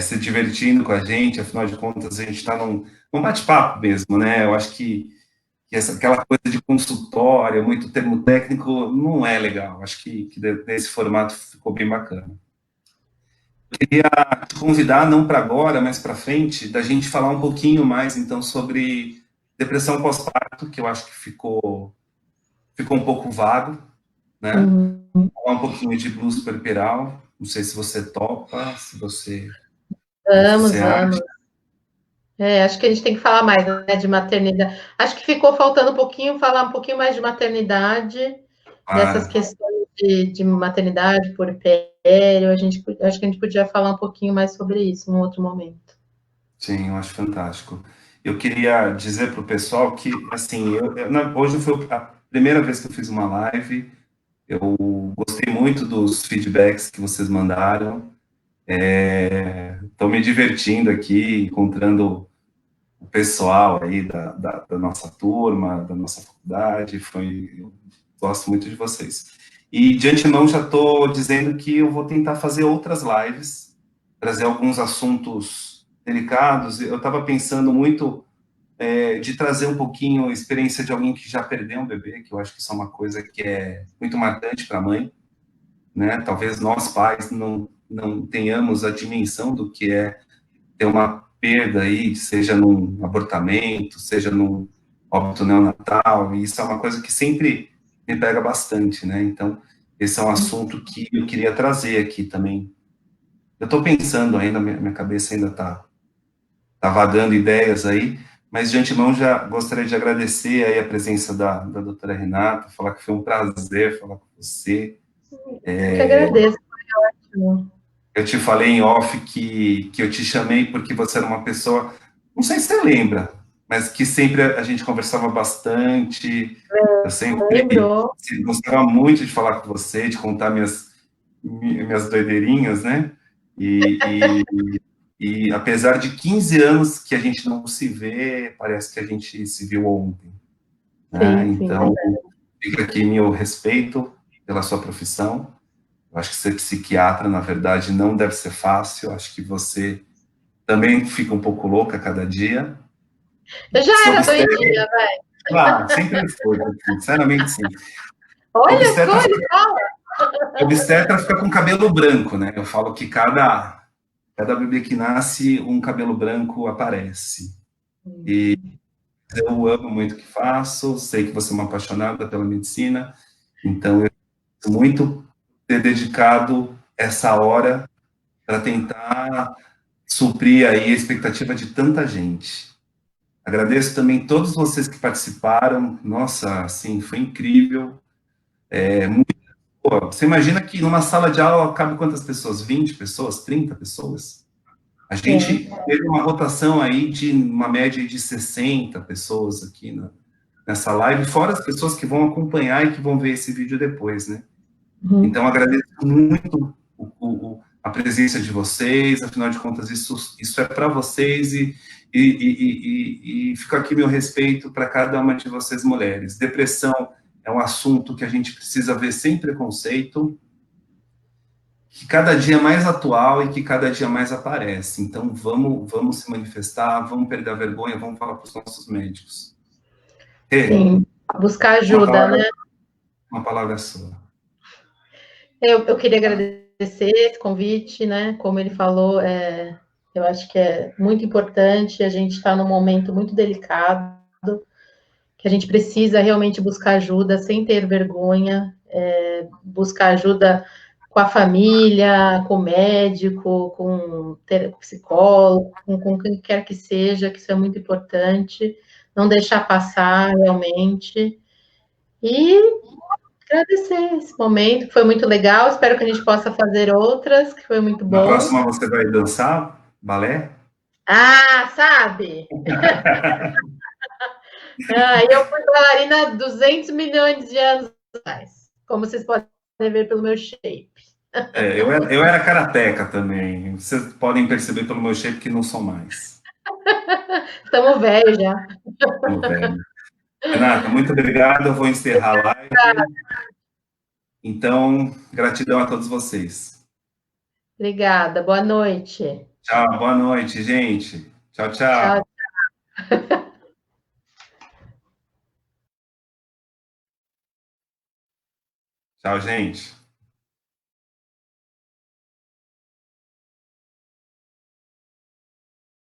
se divertindo com a gente. Afinal de contas, a gente está num bate-papo mesmo, né? Eu acho que aquela coisa de consultório, muito termo técnico, não é legal. Acho que nesse formato ficou bem bacana. Queria te convidar, não para agora, mas para frente, da gente falar um pouquinho mais, então, sobre depressão pós-parto, que eu acho que ficou um pouco vago, né? Uhum. Falar um pouquinho de blues puerperal. Não sei se você topa, se você, o que você Vamos, acha. vamos. Acho que a gente tem que falar mais, né, de maternidade. Acho que ficou faltando um pouquinho, falar um pouquinho mais de maternidade, dessas Ah, questões de maternidade, puerpério. Acho que a gente podia falar um pouquinho mais sobre isso em um outro momento. sim, eu acho fantástico. Eu queria dizer para o pessoal que, assim, hoje foi a primeira vez que eu fiz uma live. Eu gostei muito dos feedbacks que vocês mandaram. Estou me divertindo aqui, encontrando o pessoal aí da nossa turma, da nossa faculdade. Eu gosto muito de vocês. E de antemão já estou dizendo que eu vou tentar fazer outras lives, trazer alguns assuntos delicados. Eu estava pensando muito de trazer um pouquinho a experiência de alguém que já perdeu um bebê, que eu acho que isso é uma coisa que é muito marcante para a mãe, né? Talvez nós pais não tenhamos a dimensão do que é ter uma perda aí, seja num abortamento, seja num óbito neonatal, e isso é uma coisa que sempre me pega bastante, né? Então, esse é um assunto que eu queria trazer aqui também. Eu estou pensando ainda, minha cabeça ainda tá vagando ideias aí, mas de antemão já gostaria de agradecer aí a presença da doutora Renata, falar que foi um prazer falar com você. Eu que agradeço. Eu te falei em off que eu te chamei porque você era uma pessoa, não sei se você lembra, mas que sempre a gente conversava bastante. Eu sempre Lembrou. gostava muito de falar com você, de contar minhas doideirinhas, né? E, E apesar de 15 anos que a gente não se vê, parece que a gente se viu ontem, né? Sim, sim. Então, fica aqui meu respeito pela sua profissão. Eu acho que ser psiquiatra, na verdade, não deve ser fácil. Eu acho que você também fica um pouco louca a cada dia. Eu já Se era obstetra, doidinha, velho. claro, sempre foi, sinceramente sim. Olha só, Obstetra, ele fala. obstetra fica com cabelo branco, né? Eu falo que cada bebê que nasce, um cabelo branco aparece. E eu amo muito o que faço, sei que você é uma apaixonada pela medicina, então eu sinto muito ter dedicado essa hora para tentar suprir aí a expectativa de tanta gente. Agradeço também todos vocês que participaram, nossa, assim, foi incrível. Pô, você imagina que numa sala de aula cabe quantas pessoas? 20 pessoas? 30 pessoas? A Sim. gente teve uma rotação aí de uma média de 60 pessoas aqui nessa live, fora as pessoas que vão acompanhar e que vão ver esse vídeo depois, né? Uhum. Então, agradeço muito a presença de vocês, afinal de contas, isso é para vocês e fica aqui meu respeito para cada uma de vocês, mulheres. Depressão é um assunto que a gente precisa ver sem preconceito, que cada dia é mais atual e que cada dia mais aparece. Então, vamos se manifestar, vamos perder a vergonha, vamos falar para os nossos médicos. Rê, Sim. Buscar uma ajuda, palavra, né? uma palavra sua. Eu queria agradecer esse convite, né? Como ele falou, eu acho que é muito importante. A gente está num momento muito delicado, que a gente precisa realmente buscar ajuda sem ter vergonha, buscar ajuda com a família, com o médico, com o psicólogo, com quem quer que seja, que isso é muito importante. Não deixar passar realmente. E agradecer esse momento, que foi muito legal. Espero que a gente possa fazer outras, que foi muito Na bom. próxima você vai dançar balé? Ah, sabe? Ah, eu fui bailarina 200 milhões de anos atrás, como vocês podem ver pelo meu shape. Eu era karateca também. Vocês podem perceber pelo meu shape que não sou mais. Estamos velhos já. Tô velho. Renata, muito obrigado. Eu vou encerrar a live. Então, gratidão a todos vocês. Obrigada, boa noite. Tchau, boa noite, gente. Tchau, Tchau. tchau. Tchau, gente.